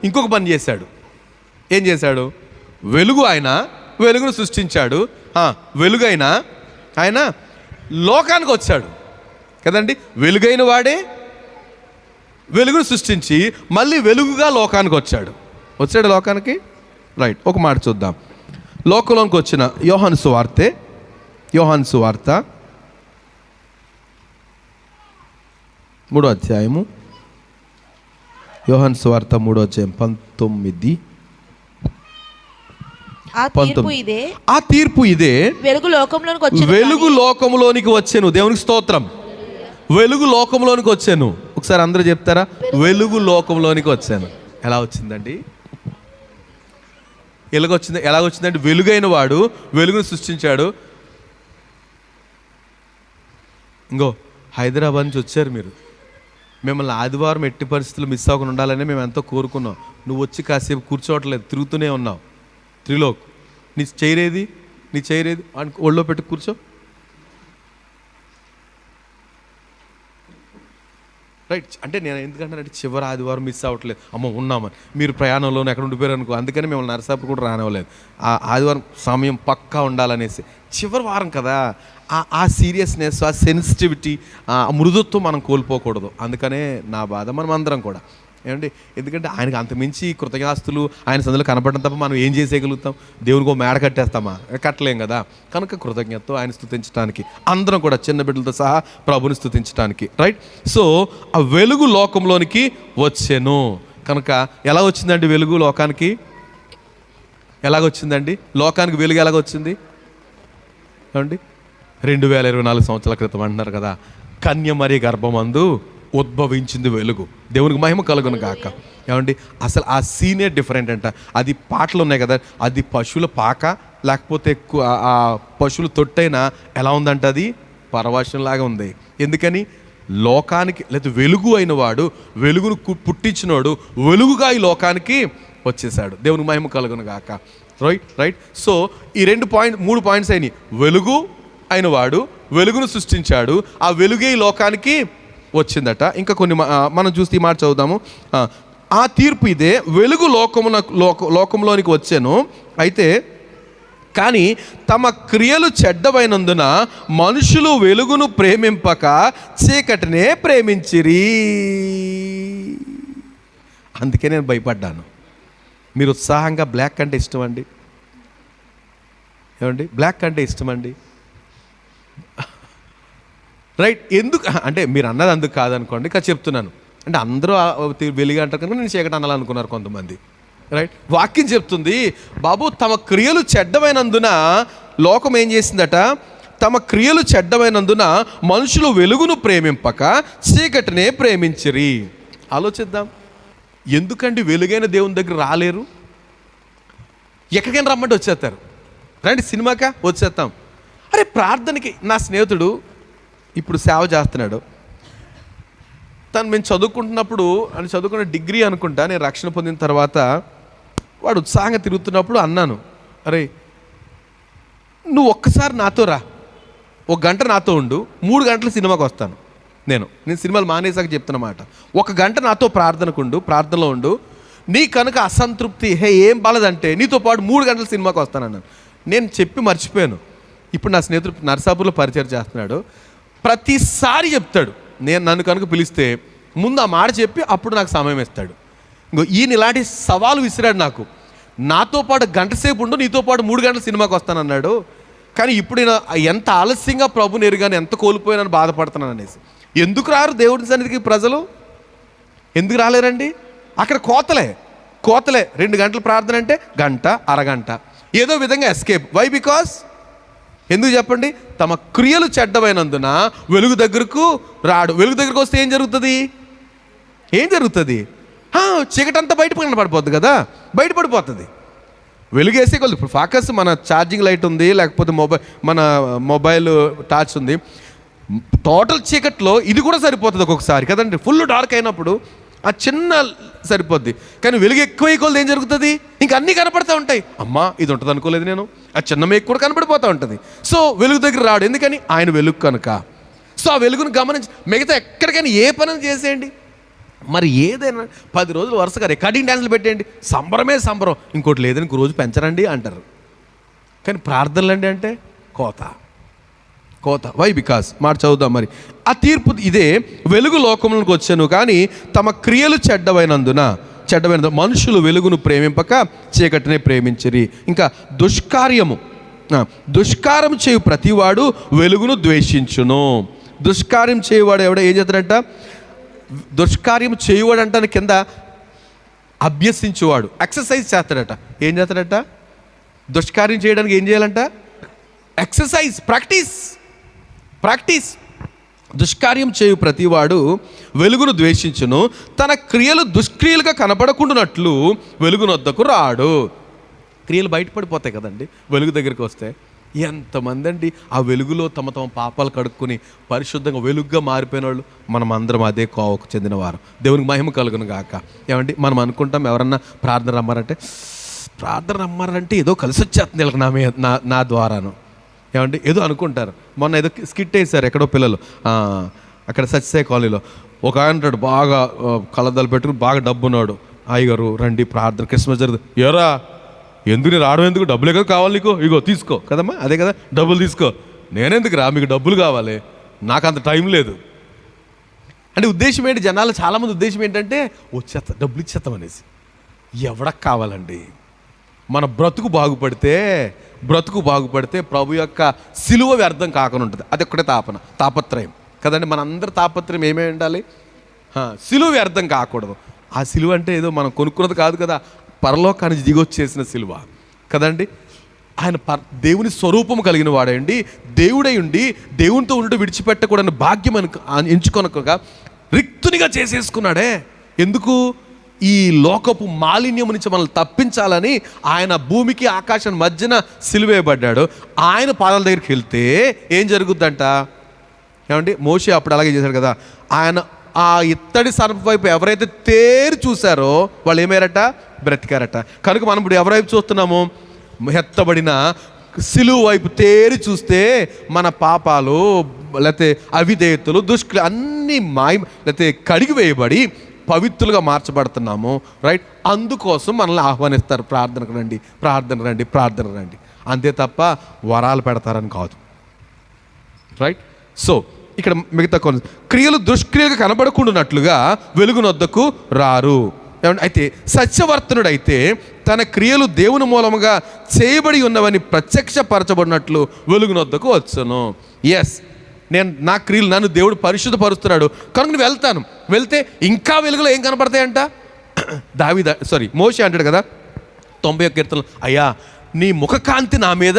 ఇంకొక పని చేశాడు. ఏం చేశాడు? వెలుగు ఆయన వెలుగును సృష్టించాడు. వెలుగైన ఆయన లోకానికి వచ్చాడు కదండి. వెలుగైన వాడే వెలుగును సృష్టించి మళ్ళీ వెలుగుగా లోకానికి వచ్చాడు లోకానికి. రైట్, ఒక మాట చూద్దాం. లోకంలోకి వచ్చిన యోహాను సువార్త 3వ అధ్యాయము, యోహాను సువార్త 3వ అధ్యాయం 19. ఆ తీర్పు ఇదే, వెలుగు లోకంలోనికి వచ్చెను. దేవునికి స్తోత్రం. వెలుగు లోకంలోనికి వచ్చాను. ఒకసారి అందరూ చెప్తారా? వెలుగు లోకంలోనికి వచ్చాను. ఎలా వచ్చిందండి? ఎలాగొచ్చిందంటే వెలుగైన వాడు వెలుగును సృష్టించాడు. ఇంకో హైదరాబాద్ నుంచి వచ్చారు మీరు, మిమ్మల్ని ఆదివారం ఎట్టి పరిస్థితులు మిస్ అవ్వకుండా ఉండాలని మేము ఎంతో కోరుకున్నాం. నువ్వు వచ్చి కాసేపు కూర్చోవట్లేదు, తిరుగుతూనే ఉన్నావు. త్రిలోక్, నీ చేయరేది ఒళ్ళో పెట్టి కూర్చో. రైట్, అంటే నేను ఎందుకంటే చివరి ఆదివారం మిస్ అవ్వట్లేదు, ఉన్నామని మీరు ప్రయాణంలో ఎక్కడ ఉండిపోయారు అనుకో, అందుకని మిమ్మల్ని నరసాపురం కూడా రానివ్వలేదు. ఆ ఆదివారం సమయం పక్కా ఉండాలనేసి. చివరి వారం కదా, ఆ సీరియస్నెస్, ఆ సెన్సిటివిటీ, ఆ మృదుత్వం మనం కోల్పోకూడదు. అందుకనే నా బాధ. మనం అందరం కూడా ఏమండి, ఎందుకంటే ఆయనకు అంతమించి కృతజ్ఞాస్తులు ఆయన సందులో కనపడడం తప్ప మనం ఏం చేసేయగలుగుతాం? దేవునికి ఒక మేడ కట్టేస్తామా? కట్టలేం కదా. కనుక కృతజ్ఞతతో ఆయన స్తుతించడానికి, అందరం కూడా చిన్న బిడ్డలతో సహా ప్రభుని స్తుతించడానికి. రైట్, సో ఆ వెలుగు లోకంలోనికి వచ్చెను. కనుక ఎలా వచ్చిందండి వెలుగు లోకానికి? ఎలాగొచ్చిందండి లోకానికి వెలుగు? ఎలాగొచ్చింది ఏమండి? 2024 సంవత్సరాల క్రితం అంటున్నారు కదా, కన్యమరి గర్భమందు ఉద్భవించింది వెలుగు. దేవునికి మహిమ కలుగును గాక. ఏమండి, అసలు ఆ సీనే డిఫరెంట్ అంట. అది పాటలు ఉన్నాయి కదా, అది పశువుల పాక లేకపోతే ఆ పశువుల తొట్టైనా ఎలా ఉందంట? అది పరవశంలాగా ఉంది. ఎందుకని? లోకానికి లేదా వెలుగు అయిన వాడు, వెలుగును పుట్టించినోడు వెలుగుగా ఈ లోకానికి వచ్చేసాడు. దేవునికి మహిమ కలుగును గాక. రైట్, సో ఈ 3 పాయింట్స్ అయినాయి. వెలుగు అయిన వాడు వెలుగును సృష్టించాడు, ఆ వెలుగే ఈ లోకానికి వచ్చిందట. ఇంకా కొన్ని మనం చూస్తే ఈ మాట చదువుదాము. ఆ తీర్పు ఇదే, వెలుగు లోకంలోనికి వచ్చాను, అయితే కానీ తమ క్రియలు చెడ్డవైనందున మనుషులు వెలుగును ప్రేమింపక చీకటినే ప్రేమించిరి. అందుకే నేను భయపడ్డాను. మీరు ఉత్సాహంగా బ్లాక్ అంటే ఇష్టం అండి, ఏమండి? బ్లాక్ అంటే ఇష్టం అండి. రైట్, ఎందుకు అంటే మీరు అన్నది అందుకు కాదనుకోండి, ఇంకా చెప్తున్నాను. అంటే అందరూ వెలుగు అంటారు కనుక నేను చీకటి అనాలనుకున్నారు కొంతమంది. రైట్, వాక్యం చెప్తుంది బాబు, తమ క్రియలు చెడ్డమైనందున లోకం ఏం చేసిందట? తమ క్రియలు చెడ్డమైనందున మనుషులు వెలుగును ప్రేమింపక చీకటినే ప్రేమించిరి. ఆలోచిద్దాం, ఎందుకండి వెలుగైన దేవుని దగ్గర రాలేరు? ఎక్కడికైనా రమ్మంటే వచ్చేస్తారు. రండి సినిమాకా, వచ్చేస్తాం. అరే ప్రార్థనకి, నా స్నేహితుడు ఇప్పుడు సేవ చేస్తున్నాడు. మేము చదువుకుంటున్నప్పుడు, అని చదువుకున్న డిగ్రీ అనుకుంటా, నేను రక్షణ పొందిన తర్వాత వాడు ఉత్సాహంగా తిరుగుతున్నప్పుడు అన్నాను, అరే నువ్వు ఒక్కసారి నాతో రా, 1 గంట నాతో ఉండు, 3 గంటల సినిమాకి వస్తాను. నేను సినిమాలు మానేసాక చెప్తున్నమాట. 1 గంట నాతో ప్రార్థనలో ఉండు, నీ కనుక అసంతృప్తి ఏం బాలేదంటే నీతో పాటు 3 గంటల సినిమాకి వస్తానన్నాను. నేను చెప్పి మర్చిపోయాను. ఇప్పుడు నా స్నేహితుడు నర్సాపూర్లో పరిచయం చేస్తున్నాడు. ప్రతిసారి చెప్తాడు, నన్ను కనుక పిలిస్తే ముందు ఆ మాట చెప్పి అప్పుడు నాకు సమయం ఇస్తాడు. ఇంకో ఈయన ఇలాంటి సవాలు విసిరాడు నాకు. నాతో పాటు గంట సేపు ఉండు, నీతో పాటు 3 గంటల సినిమాకి వస్తానన్నాడు. కానీ ఇప్పుడు నేను ఎంత ఆలస్యంగా ప్రభుని ఎరుగాను, ఎంత కోల్పోయానని బాధపడుతున్నాను అనేసి. ఎందుకు రారు దేవుడి సన్నిధికి ప్రజలు? ఎందుకు రాలేరండి? అక్కడ కోతలే 2 గంటల ప్రార్థన అంటే గంట, అరగంట ఏదో విధంగా ఎస్కేప్. వై? బికాస్ ఎందుకు చెప్పండి? తమ క్రియలు చెడ్డమైనందున వెలుగు దగ్గరకు రాడు. వెలుగు దగ్గరకు వస్తే ఏం జరుగుతుంది? చీకటంతా బయట కనపడిపోద్ది కదా, బయటపడిపోతుంది. వెలుగేసే కొద్ది ఇప్పుడు ఫోకస్ మన ఛార్జింగ్ లైట్ ఉంది, లేకపోతే మన మొబైల్ టార్చ్ ఉంది, టోటల్ చీకట్లో ఇది కూడా సరిపోతుంది ఒక్కొక్కసారి కదండి. ఫుల్ డార్క్ అయినప్పుడు ఆ చిన్న సరిపోద్ది. కానీ వెలుగు ఎక్కువ కొలది ఏం జరుగుతుంది? ఇంకా అన్నీ కనపడుతూ ఉంటాయి. అమ్మా ఇది ఉంటుంది అనుకోలేదు నేను, ఆ చిన్న మేకు కూడా కనపడిపోతూ ఉంటుంది. సో వెలుగు దగ్గర రాడు, ఎందుకని? ఆయన వెలుగు కనుక. సో ఆ వెలుగును గమనించి మిగతా ఎక్కడికైనా ఏ పని చేసేయండి. మరి ఏదైనా 10 రోజులు వరుసగా రికార్డింగ్ డ్యాన్సులు పెట్టేయండి, సంబరమే సంబరం. ఇంకోటి లేదని ఇంకో రోజు పెంచరండి అంటారు. కానీ ప్రార్థనలు అండి అంటే కోత. వై? బికాస్ మాట చదువుదాం మరి. ఆ తీర్పు ఇదే, వెలుగు లోకములకు వచ్చాను కానీ తమ క్రియలు చెడ్డమైనందున మనుషులు వెలుగును ప్రేమింపక చీకటినే ప్రేమించిరి. ఇంకా దుష్కారం చేయు ప్రతివాడు వెలుగును ద్వేషించును. దుష్కార్యం చేయువాడు ఎవడ ఏం చేస్తాడంట? దుష్కార్యం చేయువాడు అంటాను కింద అభ్యసించువాడు, ఎక్సర్సైజ్ చేస్తాడట. ఏం చేస్తాడట? దుష్కార్యం చేయడానికి ఏం చేయాలంట? Exercise, practice. దుష్కార్యం చేయు ప్రతివాడు వెలుగును ద్వేషించును, తన క్రియలు దుష్క్రియలుగా కనపడకుండానట్లు వెలుగునొద్దకు రాడు. క్రియలు బయటపడిపోతాయి కదండి వెలుగు దగ్గరికి వస్తే. ఎంతమంది అండి ఆ వెలుగులో తమ పాపాలు కడుక్కొని పరిశుద్ధంగా వెలుగుగా మారిపోయిన వాళ్ళు. మనం అందరం అదే కోవకు చెందినవారు. దేవునికి మహిమ కలుగును గాక. ఏమండి మనం అనుకుంటాం ఎవరన్నా ప్రార్థన రమ్మారంటే ఏదో కలిసి వచ్చేస్తుంది వీళ్ళకి నా ద్వారాను. ఏమండి ఏదో అనుకుంటారు. మొన్న ఏదో స్కిట్ వేశారు ఎక్కడో పిల్లలు, అక్కడ సత్యసాయి కాలనీలో. ఒక ఆయన అంటాడు బాగా కళ్ళద్దాలు పెట్టుకుని బాగా డబ్బున్నాడు. అయ్యగారు రండి ప్రార్థన, క్రిస్మస్ జరుగుతుంది. ఎరా ఎందుకు రావడం, ఎందుకు? డబ్బులే కదా కావాలి నీకు, ఇగో తీసుకో కదమ్మా, అదే కదా డబ్బులు తీసుకో. నేనెందుకు రా, మీకు డబ్బులు కావాలి, నాకు అంత టైం లేదు అంటే. ఉద్దేశం ఏంటి? జనాలు చాలామంది ఉద్దేశం ఏంటంటే వచ్చేస్తా డబ్బులు ఇచ్చేస్తాం అనేసి. ఎవడకు కావాలండి? మన బ్రతుకు బాగుపడితే ప్రభు యొక్క సిలువ వ్యర్థం కాకుండా ఉంటుంది. అది ఒక్కటే తాపత్రయం కదండి. మనందరి తాపత్రయం ఏమేమి ఉండాలి? సిలువ వ్యర్థం కాకూడదు. ఆ సిలువ అంటే ఏదో మనం కొనుక్కున్నది కాదు కదా, పరలోకానికి దిగొచ్చేసిన సిలువ కదండి. ఆయన దేవుని స్వరూపం కలిగిన వాడండి, దేవుడై ఉండి దేవునితో ఉండి విడిచిపెట్టకూడని భాగ్యం ఎంచుకొనక రిక్తునిగా చేసేసుకున్నాడే. ఎందుకు? ఈ లోకపు మాలిన్యం నుంచి మనల్ని తప్పించాలని ఆయన భూమికి ఆకాశం మధ్యన సిలువేయబడ్డాడు. ఆయన పాదాల దగ్గరికి వెళ్తే ఏం జరుగుద్దంట? ఏమండి మోషే అప్పుడు అలాగే చేశాడు కదా. ఆయన ఆ ఇత్తడి సర్ప వైపు ఎవరైతే తేరి చూశారో వాళ్ళు ఏమయ్యారట? బ్రతికారట. కనుక మనం ఇప్పుడు ఎవరి వైపు చూస్తున్నాము? ఎత్తబడిన సిలువ వైపు తేరి చూస్తే మన పాపాలు లేకపోతే అవిధేయతలు దుష్క్రియలు అన్నీ లేకపోతే కడిగి వేయబడి పవిత్రులుగా మార్చబడుతున్నాము. రైట్? అందుకోసం మనల్ని ఆహ్వానిస్తారు, ప్రార్థనకు రండి. అంతే తప్ప వరాలు పెడతారని కాదు. రైట్? సో ఇక్కడ మిగతా కొన్ని క్రియలు దుష్క్రియలుగా కనబడకుండానట్లుగా వెలుగునొద్దకు రారు. అయితే సత్యవర్తనుడైతే తన క్రియలు దేవుని మూలముగా చేయబడి ఉన్నవని ప్రత్యక్షపరచబడినట్లు వెలుగునొద్దకు వచ్చును. ఎస్, నా క్రియలు నన్ను దేవుడు పరిశుద్ధపరుస్తున్నాడు కనుక నేను వెళ్తే ఇంకా వెలుగులో ఏం కనపడతాయంట? మోషే అంటాడు కదా 91 కీర్తనలు, అయ్యా నీ ముఖకాంతి నా మీద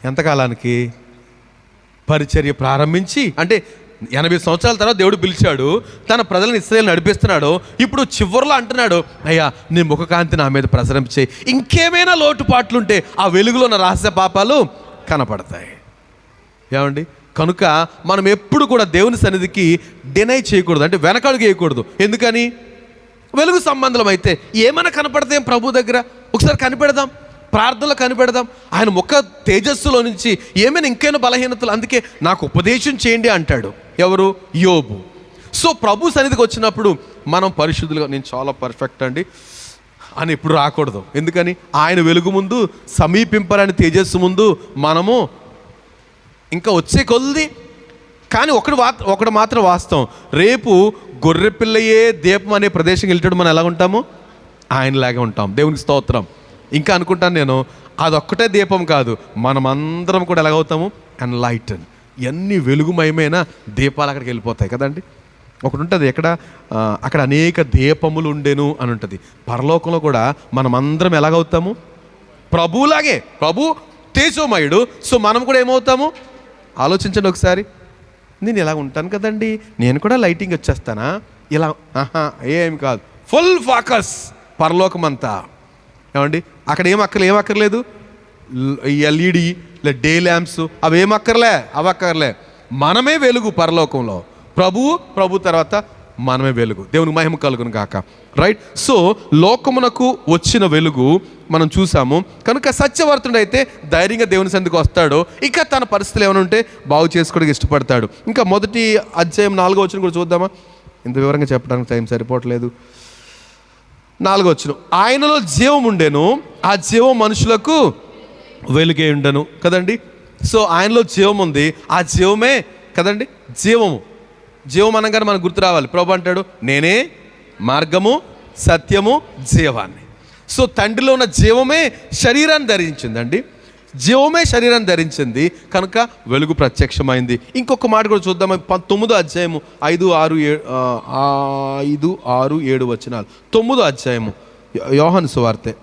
ఎంతకాలానికి? పరిచర్య ప్రారంభించి అంటే 80 సంవత్సరాల తర్వాత దేవుడు పిలిచాడు, తన ప్రజలను ఇశ్రాయేలు నడిపిస్తున్నాడు. ఇప్పుడు చివరిలో అంటున్నాడు, అయ్యా నీ ముఖకాంతి నా మీద ప్రసరించే. ఇంకేమైనా లోటుపాట్లుంటే ఆ వెలుగులో ఉన్న రహస్య పాపాలు కనపడతాయి. ఏమండి? కనుక మనం ఎప్పుడు కూడా దేవుని సన్నిధికి డినై చేయకూడదు, అంటే వెనకడుగు వేయకూడదు. ఎందుకని? వెలుగు సంబంధం అయితే ఏమైనా కనపడతాం ప్రభు దగ్గర. ఒకసారి కనిపెడదాం, ప్రార్థనలో కనిపెడదాం. ఆయన ముఖ తేజస్సులో నుంచి ఏమైనా ఇంకైనా బలహీనతలు, అందుకే నాకు ఉపదేశం చేయండి అంటాడు. ఎవరు? యోబు. సో ప్రభు సన్నిధికి వచ్చినప్పుడు మనం పరిశుద్ధులుగా, నేను చాలా పర్ఫెక్ట్ అండి అని ఎప్పుడు రాకూడదు. ఎందుకని? ఆయన వెలుగు ముందు సమీపింపరాని తేజస్సు ముందు మనము ఇంకా వచ్చే కొద్ది కానీ ఒకటి మాత్రం వాస్తవం, రేపు గొర్రెపిల్లయే దీపం అనే ప్రదేశం వెళ్తాడు మనం ఎలా ఉంటాము? ఆయనలాగే ఉంటాం. దేవునికి స్తోత్రం. ఇంకా అనుకుంటాను నేను, అదొక్కటే దీపం కాదు, మనమందరం కూడా ఎలాగవుతాము? ఎన్లైటన్. ఎన్ని వెలుగుమయమైన దీపాలు అక్కడికి వెళ్ళిపోతాయి కదండి. ఒకటి ఉంటుంది అక్కడ అనేక దీపములు ఉండెను అని ఉంటుంది. పరలోకంలో కూడా మనమందరం ఎలాగవుతాము? ప్రభువులాగే. ప్రభు తేజోమయుడు. సో మనం కూడా ఏమవుతాము? ఆలోచించండి ఒకసారి. నేను ఇలా ఉంటాను కదండి, నేను కూడా లైటింగ్ వచ్చేస్తానా? ఇలా ఏం కాదు, ఫుల్ ఫోకస్ పరలోకం అంతా. ఏమండి అక్కడ ఏం అక్కర్లేదు. ఎల్ఈడి డే ల్యాంప్స్ అవి అవక్కర్లే. మనమే వెలుగు పరలోకంలో. ప్రభు తర్వాత మనమే వెలుగు. దేవునికి మహిమ కలుగును గాక. రైట్. సో లోకమునకు వచ్చిన వెలుగు మనం చూసాము కనుక సత్యవర్తుడు అయితే ధైర్యంగా దేవుని సన్నిధికి వస్తాడు. ఇంకా తన పరిస్థితులు ఏమైనా ఉంటే బాగు చేసుకోవడానికి ఇష్టపడతాడు. ఇంకా మొదటి అధ్యాయం 4వ వచనం కూడా చూద్దామా? ఇంత వివరంగా చెప్పడానికి టైం సరిపోవట్లేదు. 4వ వచనం, ఆయనలో జీవం ఉండెను, ఆ జీవం మనుషులకు వెలుగే ఉండెను కదండి. సో ఆయనలో జీవం ఉంది, ఆ జీవమే కదండి జీవం అనగానే మనకు గుర్తు రావాలి. ప్రభు అంటాడు, నేనే మార్గము సత్యము జీవాన్ని. సో తండ్రిలో ఉన్న జీవమే శరీరాన్ని ధరించిందండి. జీవమే శరీరాన్ని ధరించింది కనుక వెలుగు ప్రత్యక్షమైంది. ఇంకొక మాట కూడా చూద్దాం. 9వ అధ్యాయము 5, 6, 7 వచనాలు. 9వ అధ్యాయము యోహాను సువార్తె.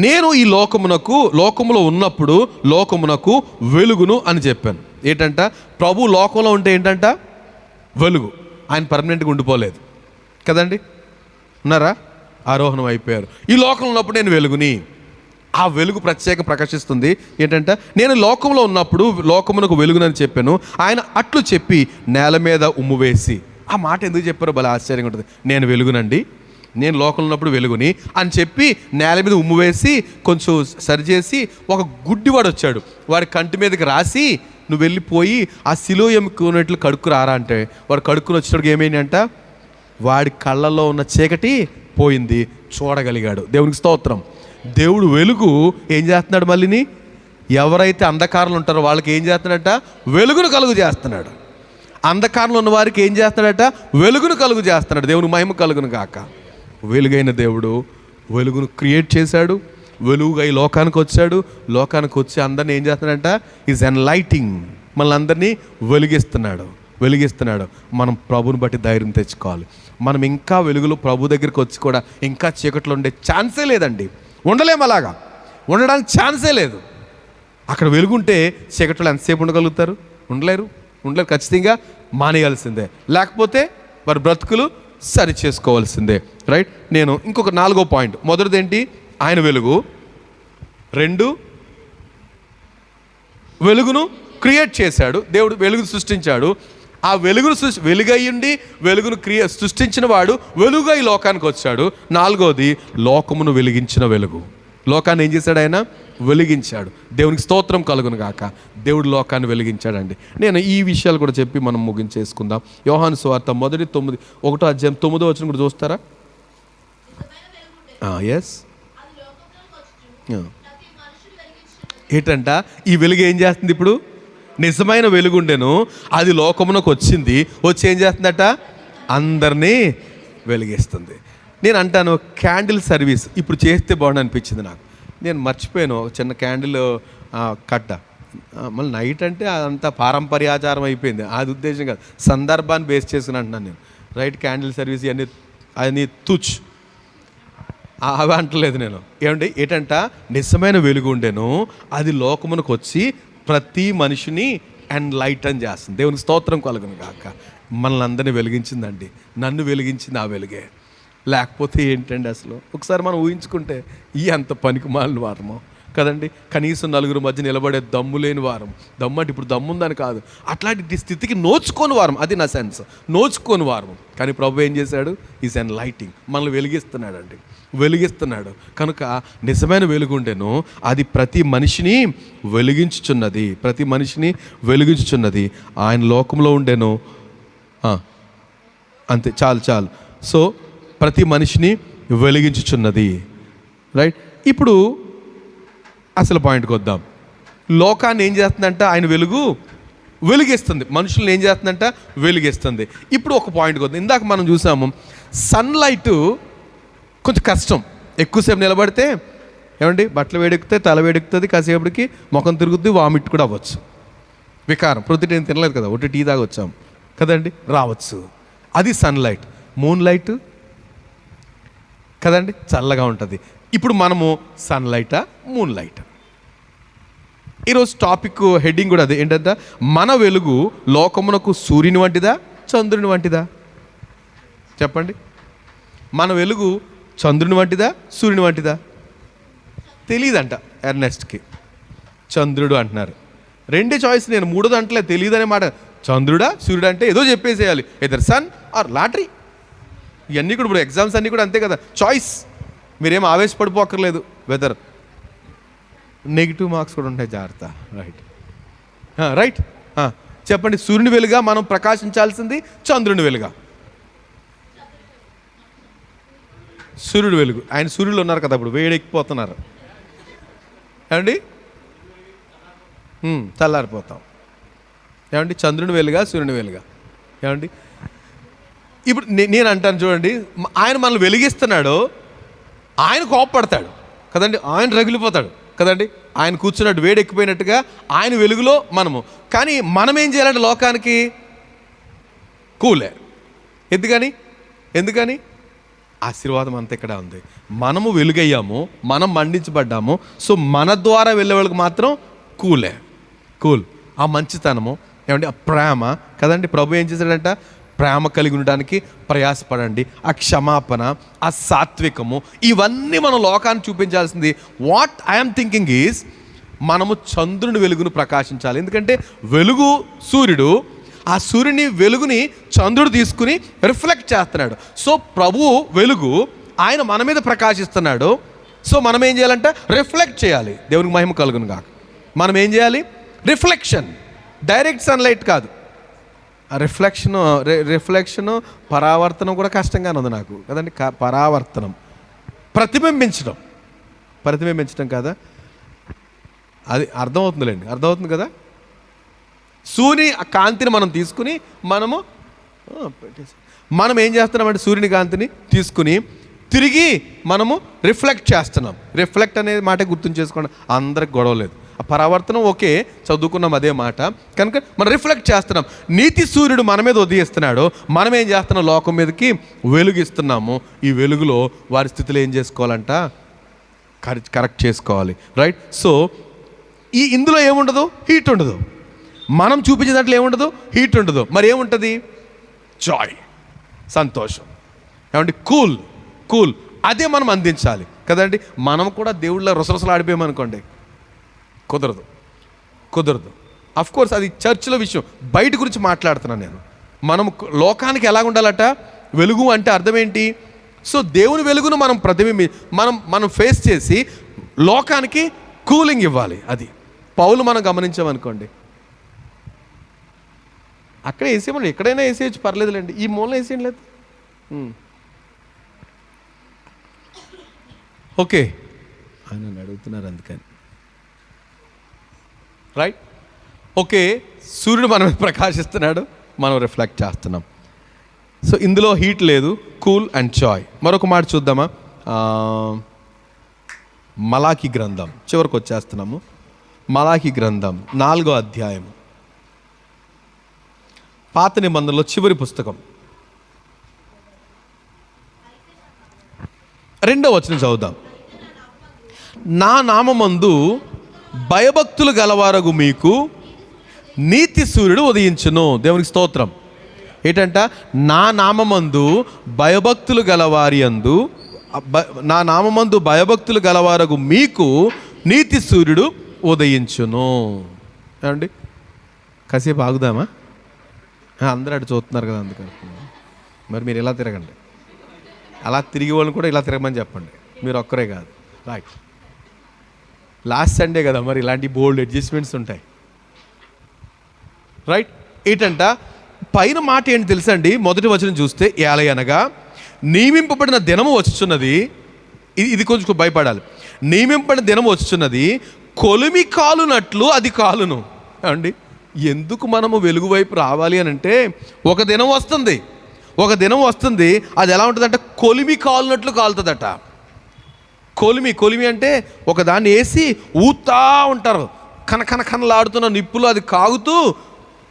నేను ఈ లోకములో ఉన్నప్పుడు లోకమునకు వెలుగును అని చెప్పాను. ఏంటంట? ప్రభు లోకంలో ఉంటే ఏంటంట? వెలుగు. ఆయన పర్మనెంట్గా ఉండిపోలేదు కదండి. ఉన్నారా? ఆరోహణం అయిపోయారు. ఈ లోకంలో ఉన్నప్పుడు నేను వెలుగుని. ఆ వెలుగు ప్రకాశిస్తుంది. ఏంటంటే నేను లోకంలో ఉన్నప్పుడు లోకమునకు వెలుగునని చెప్పాను. ఆయన అట్లు చెప్పి నేల మీద ఉమ్ము వేసి, ఆ మాట ఎందుకు చెప్పారో భలే ఆశ్చర్యంగా ఉంటుంది. నేను వెలుగునండి, నేను లోకంలో ఉన్నప్పుడు వెలుగుని అని చెప్పి నేల మీద ఉమ్ము వేసి కొంచెం సరిచేసి ఒక గుడ్డివాడు వచ్చాడు. వాడి కంటి మీదకి రాసి, నువ్వు వెళ్ళిపోయి ఆ శిలో ఎముకున్నట్లు కడుక్కు రారా అంటే, వాడు కడుక్కుని వచ్చేటప్పుడు ఏమైందంట? వాడి కళ్ళల్లో ఉన్న చీకటి పోయింది, చూడగలిగాడు. దేవునికి స్తోత్రం. దేవుడు వెలుగు ఏం చేస్తున్నాడు? మళ్ళీని ఎవరైతే అంధకారంలో ఉంటారో వాళ్ళకి ఏం చేస్తున్నాడట? వెలుగును కలుగు చేస్తున్నాడు. అంధకారంలో ఉన్న వారికి ఏం చేస్తున్నాడట? వెలుగును కలుగు చేస్తున్నాడు. దేవునికి మహిమ కలుగును గాక. వెలుగైన దేవుడు వెలుగును క్రియేట్ చేశాడు. వెలుగుగా ఈ లోకానికి వచ్చాడు. లోకానికి వచ్చి అందరినీ ఏం చేస్తున్నాడంట? Is enlightening. మనల్ని అందరినీ వెలిగిస్తున్నాడు. మనం ప్రభుని బట్టి ధైర్యం తెచ్చుకోవాలి. మనం ఇంకా వెలుగులో ప్రభు దగ్గరికి వచ్చి కూడా ఇంకా చీకట్లో ఉండే ఛాన్సే లేదండి. ఉండలేము, అలాగా ఉండడానికి ఛాన్సే లేదు. అక్కడ వెలుగుంటే చీకట్లో ఎంతసేపు ఉండగలుగుతారు? ఉండలేరు. ఖచ్చితంగా మానేయాల్సిందే, లేకపోతే వారి బ్రతుకులు సరి చేసుకోవాల్సిందే. రైట్. నేను ఇంకొక 4వ పాయింట్. మొదటిది ఏంటి? ఆయన వెలుగు. 2, వెలుగును క్రియేట్ చేశాడు. దేవుడు వెలుగును సృష్టించాడు. ఆ వెలుగును వెలుగయ్యుండి వెలుగును సృష్టించిన వాడు వెలుగుగా ఈ లోకానికి వచ్చాడు. 4వది లోకమును వెలిగించిన వెలుగు. లోకాన్ని ఏం చేశాడు? ఆయన వెలిగించాడు. దేవునికి స్తోత్రం కలుగును గాక. దేవుడు లోకాన్ని వెలిగించాడండి. నేను ఈ విషయాలు కూడా చెప్పి మనం ముగించేసుకుందాం. యోహాను సువార్త 1వ అధ్యాయం 9వ వచనం కూడా చూస్తారా? ఎస్. ఏంటంట? ఈ వెలుగు ఏం చేస్తుంది? ఇప్పుడు నిజమైన వెలుగుండెను, అది లోకమునకు వచ్చింది. వచ్చి ఏం చేస్తుందట? అందరినీ వెలిగిస్తుంది. నేను అంటాను, క్యాండిల్ సర్వీస్ ఇప్పుడు చేస్తే బాగుండు అనిపించింది నాకు. నేను మర్చిపోయాను ఒక చిన్న క్యాండిల్ కట్ట. మళ్ళీ నైట్ అంటే అదంతా పారంపర్యాచారం అయిపోయింది. అది ఉద్దేశం కాదు, సందర్భాన్ని బేస్ చేసుకుని అంటున్నాను నేను. రైట్. క్యాండిల్ సర్వీస్ అన్ని తుచ్ అవి అంటలేదు నేను. ఏంటంట? నిజమైన వెలుగు ఉండెను, అది లోకమునకు వచ్చి ప్రతి మనిషిని ఎన్లైటన్ చేస్తుంది. దేవునికి స్తోత్రం కలుగును గాక. మనల్ని అందరినీ వెలిగించిందండి. నన్ను వెలిగించింది ఆ వెలుగే. లేకపోతే ఏంటండి అసలు? ఒకసారి మనం ఊహించుకుంటే ఎంత పనికి మాలిన వారమో కదండి. కనీసం 4 మధ్య నిలబడే దమ్ము లేని వారం. దమ్ము అంటే ఇప్పుడు దమ్ముందని కాదు, అట్లాంటి స్థితికి నోచుకోని వారం. అది నా సెన్స్, నోచుకోని వారం. కానీ ప్రభు ఏం చేశాడు? Is enlightening. మనల్ని వెలిగిస్తున్నాడు. కనుక నిజమైన వెలుగుండెను, అది ప్రతి మనిషిని వెలిగించుచున్నది. ఆయన లోకంలో ఉండెను. అంతే, చాలు. సో ప్రతి మనిషిని వెలిగించుచున్నది. రైట్. ఇప్పుడు అసలు పాయింట్కి వద్దాం. లోకాన్ని ఏం చేస్తుందంట? ఆయన వెలుగు వెలుగిస్తుంది, మనుషుల్ని ఏం చేస్తుందంట, వెలుగిస్తుంది. ఇప్పుడు ఒక పాయింట్కి వస్తుంది. ఇందాక మనం చూసాము సన్లైట్ కొంచెం కష్టం, ఎక్కువసేపు నిలబడితే ఏమండి బట్టలు వేడెక్కుతాయి, తల వేడెక్కుతుంది, కాసేపటికి ముఖం తిరుగుద్ది, వామిట్ కూడా అవ్వచ్చు, వికారం. ప్రొద్దుట ఏం తినలేదు కదా, ఒకటి టీ తాగి వచ్చాం కదండి, రావచ్చు. అది సన్లైట్. మూన్ లైట్ కదండి, చల్లగా ఉంటుంది. ఇప్పుడు మనము సన్లైటా, మూన్ లైటా? ఈరోజు టాపిక్ హెడ్డింగ్ కూడా అదే. ఏంటంటే మన వెలుగు లోకమునకు సూర్యుని వంటిదా, చంద్రుని వంటిదా? చెప్పండి. మన వెలుగు చంద్రుని వంటిదా, సూర్యుని వంటిదా? తెలియదంట ఎర్నెస్ట్కి. చంద్రుడు అంటున్నారు. రెండే చాయిస్. నేను మూడోది అంటలే, తెలియదు అనే మాట. చంద్రుడా సూర్యుడు అంటే ఏదో చెప్పేసేయాలి, ఎదర్ సన్ ఆర్ లాటరీ. ఇవన్నీ కూడా ఇప్పుడు ఎగ్జామ్స్ అన్నీ కూడా అంతే కదా, చాయిస్. మీరేం ఆవేశపడిపోక్కర్లేదు. వెదర్ నెగిటివ్ మార్క్స్ కూడా ఉంటాయి, జాగ్రత్త. రైట్. చెప్పండి. సూర్యుని వెలుగా మనం ప్రకాశించాల్సింది, చంద్రుని వెలుగా? సూర్యుడు వెలుగు. ఆయన సూర్యులు ఉన్నారు కదా, ఇప్పుడు వేడెక్కిపోతున్నారు ఏమండి, చల్లారిపోతాం. ఏమండి, చంద్రుని వెలుగా, సూర్యుని వెలుగా? ఏమండి, ఇప్పుడు నేను అంటాను చూడండి, ఆయన మనల్ని వెలిగిస్తున్నాడు, ఆయన కోపపడతాడు కదండి, ఆయన రగిలిపోతాడు కదండి, ఆయన కూర్చున్నట్టు వేడెక్కిపోయినట్టుగా ఆయన వెలుగులో మనము. కానీ మనం ఏం చేయాలంటే లోకానికి కూలే. ఎందుకని ఆశీర్వాదం అంతా ఇక్కడ ఉంది. మనము వెలుగయ్యాము, మనం మండించబడ్డాము. సో మన ద్వారా వెళ్ళే వాళ్ళకి మాత్రం కూల్. ఆ మంచితనము ఏమంటే, ఆ ప్రేమ కదండి. ప్రభు ఏం చేశాడంట, ప్రేమ కలిగి ఉండడానికి ప్రయాసపడండి. ఆ క్షమాపణ, ఆ సాత్వికము, ఇవన్నీ మనం లోకాన్ని చూపించాల్సింది. వాట్ ఐఎమ్ థింకింగ్ ఈజ్, మనము చంద్రుని వెలుగును ప్రకాశించాలి. ఎందుకంటే వెలుగు సూర్యుడు, ఆ సూర్యుని వెలుగుని చంద్రుడు తీసుకుని రిఫ్లెక్ట్ చేస్తున్నాడు. సో ప్రభు వెలుగు, ఆయన మన మీద ప్రకాశిస్తున్నాడు. సో మనం ఏం చేయాలంటే రిఫ్లెక్ట్ చేయాలి. దేవునికి మహిమ కలుగును గాక. మనం ఏం చేయాలి? రిఫ్లెక్షన్. డైరెక్ట్ సన్లైట్ కాదు. రిఫ్లెక్షను పరావర్తనం కూడా కష్టంగానే ఉంది నాకు కదండి. పరావర్తనం, ప్రతిబింబించడం కదా, అది అర్థమవుతుంది కదా. సూర్యుని కాంతిని మనం తీసుకుని మనం ఏం చేస్తున్నామంటే, సూర్యుని కాంతిని తీసుకుని తిరిగి మనము రిఫ్లెక్ట్ చేస్తున్నాం. రిఫ్లెక్ట్ అనే మాట గుర్తు చేసుకోండి, అందరికి గొడవ లేదు. ఆ పరావర్తనం ఓకే, చదువుకున్నాం అదే మాట. కనుక మనం రిఫ్లెక్ట్ చేస్తున్నాం. నీతి సూర్యుడు మన మీద ఉదయిస్తున్నాడు, మనం ఏం చేస్తున్నాం, లోకం మీదకి వెలుగిస్తున్నాము. ఈ వెలుగులో వారి స్థితిలో ఏం చేసుకోవాలంట, కరెక్ట్ చేసుకోవాలి. రైట్. సో ఇందులో ఏముండదు, హీట్ ఉండదు. మనం చూపించే దాంట్లో ఏముండదు, హీట్ ఉండదు. మరి ఏముంటుంది? జాయ్, సంతోషం. ఏమంటే కూల్. అదే మనం అందించాలి కదండి. మనం కూడా దేవుళ్ళ రుసరుసలు ఆడిపోయామనుకోండి, కుదరదు. అఫ్కోర్స్ అది చర్చిలో విషయం, బయట గురించి మాట్లాడుతున్నాను నేను. మనం లోకానికి ఎలా ఉండాలట, వెలుగు అంటే అర్థం ఏంటి? సో దేవుని వెలుగును మనం మనం ఫేస్ చేసి లోకానికి కూలింగ్ ఇవ్వాలి. అది పౌలు మనం గమనించామనుకోండి, అక్కడ వేసేయమని, ఎక్కడైనా వేసేయచ్చు, పర్లేదులేండి. ఈ మూల వేసేయం లేదు. ఓకే, ఆయన అడుగుతున్నారు అందుకని. రైట్. ఓకే, సూర్యుడు మన మీద ప్రకాశిస్తున్నాడు, మనం రిఫ్లెక్ట్ చేస్తున్నాం. సో ఇందులో హీట్ లేదు, కూల్ అండ్ జాయ్. మరొక మాట చూద్దామా? మలాకి గ్రంథం చివరికి వచ్చేస్తున్నాము. మలాకి గ్రంథం 4వ అధ్యాయం, పాత నిబంధనలో చివరి పుస్తకం, 2వ వచనం చదువుదాం. నా నామమందు భయభక్తులు గలవారగు మీకు నీతి సూర్యుడు ఉదయించును. దేవునికి స్తోత్రం. ఏంటంట? నా నామమందు భయభక్తులు గలవారి అందు, నా నామమందు భయభక్తులు గలవారగు మీకు నీతి సూర్యుడు ఉదయించును. ఏమండి, కాసేపు ఆగుదామా? అందరూ అటు చూస్తున్నారు కదా, అందుకని మరి మీరు ఇలా తిరగండి. అలా తిరిగి వాళ్ళని కూడా ఇలా తిరగమని చెప్పండి, మీరు ఒక్కరే కాదు. రైట్. లాస్ట్ సండే కదా, మరి ఇలాంటి బోల్డ్ అడ్జస్ట్మెంట్స్ ఉంటాయి. రైట్. ఏంటంట పైన మాట ఏంటి తెలుసండి? మొదటి వచనం చూస్తే, ఏలయనగా నియమింపబడిన దినము వచ్చుచున్నది. ఇది కొంచెం భయపడాలి. నియమింపబడిన దినము వచ్చుచున్నది, కొలిమి కాలునట్లు అది కాలును. అండి, ఎందుకు మనము వెలుగు వైపు రావాలి అని అంటే ఒక దినం వస్తుంది అది ఎలా ఉంటుందంటే కొలిమి కాలునట్లు కాలుతుందట. కొలిమి అంటే ఒక దాన్ని వేసి ఊతా ఉంటారు, కనలాడుతున్న నిప్పులు అది కాగుతూ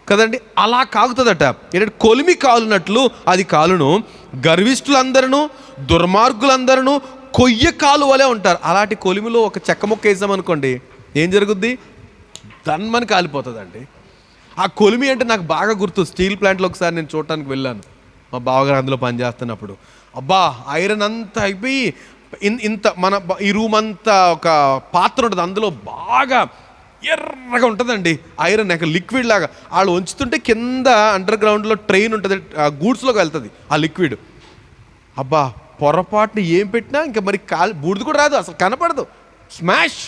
కదండి, అలా కాగుతుందట. ఏంటంటే కొలిమి కాలునట్లు అది కాలును, గర్విష్ఠులందరూ దుర్మార్గులందరూ కొయ్య కాలు వలె ఉంటారు. అలాంటి కొలిమిలో ఒక చెక్క ముక్క వేసామనుకోండి, ఏం జరుగుద్ది? దన్మని కాలిపోతుందండి. ఆ కొలిమి అంటే నాకు బాగా గుర్తు. స్టీల్ ప్లాంట్లో ఒకసారి నేను చూడటానికి వెళ్ళాను, మా బావగారు అందులో పనిచేస్తున్నప్పుడు. అబ్బా, ఐరన్ అంతా అయిపోయి ఇంత మన ఈ రూమ్ అంతా ఒక పాత్ర ఉంటుంది, అందులో బాగా ఎర్రగా ఉంటుందండి ఐరన్, లిక్విడ్ లాగా. వాళ్ళు ఉంచుతుంటే కింద అండర్ గ్రౌండ్లో ట్రైన్ ఉంటుంది, గూడ్స్లోకి వెళ్తుంది ఆ లిక్విడ్. అబ్బా, పొరపాటుని ఏం పెట్టినా ఇంకా మరి బూడిద కూడా రాదు, అసలు కనపడదు, స్మాష్.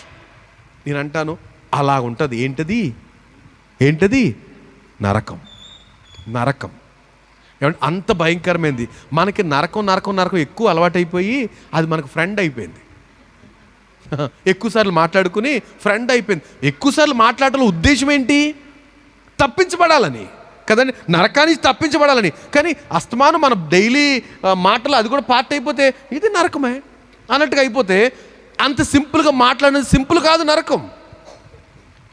నేను అంటాను అలా ఉంటుంది. ఏంటది? నరకం. ఏమంటే అంత భయంకరమైంది. మనకి నరకం ఎక్కువ అలవాటైపోయి అది మనకు ఫ్రెండ్ అయిపోయింది. ఎక్కువసార్లు మాట్లాడుకుని ఫ్రెండ్ అయిపోయింది. ఎక్కువసార్లు మాట్లాడాల ఉద్దేశం ఏంటి? తప్పించబడాలని కదండి, నరకానికి తప్పించబడాలని. కానీ అస్తమానం మన డైలీ మాటలు అది కూడా పార్ట్ అయిపోతే ఇది నరకమే అన్నట్టుగా అయిపోతే, అంత సింపుల్గా మాట్లాడినది సింపుల్ కాదు నరకం.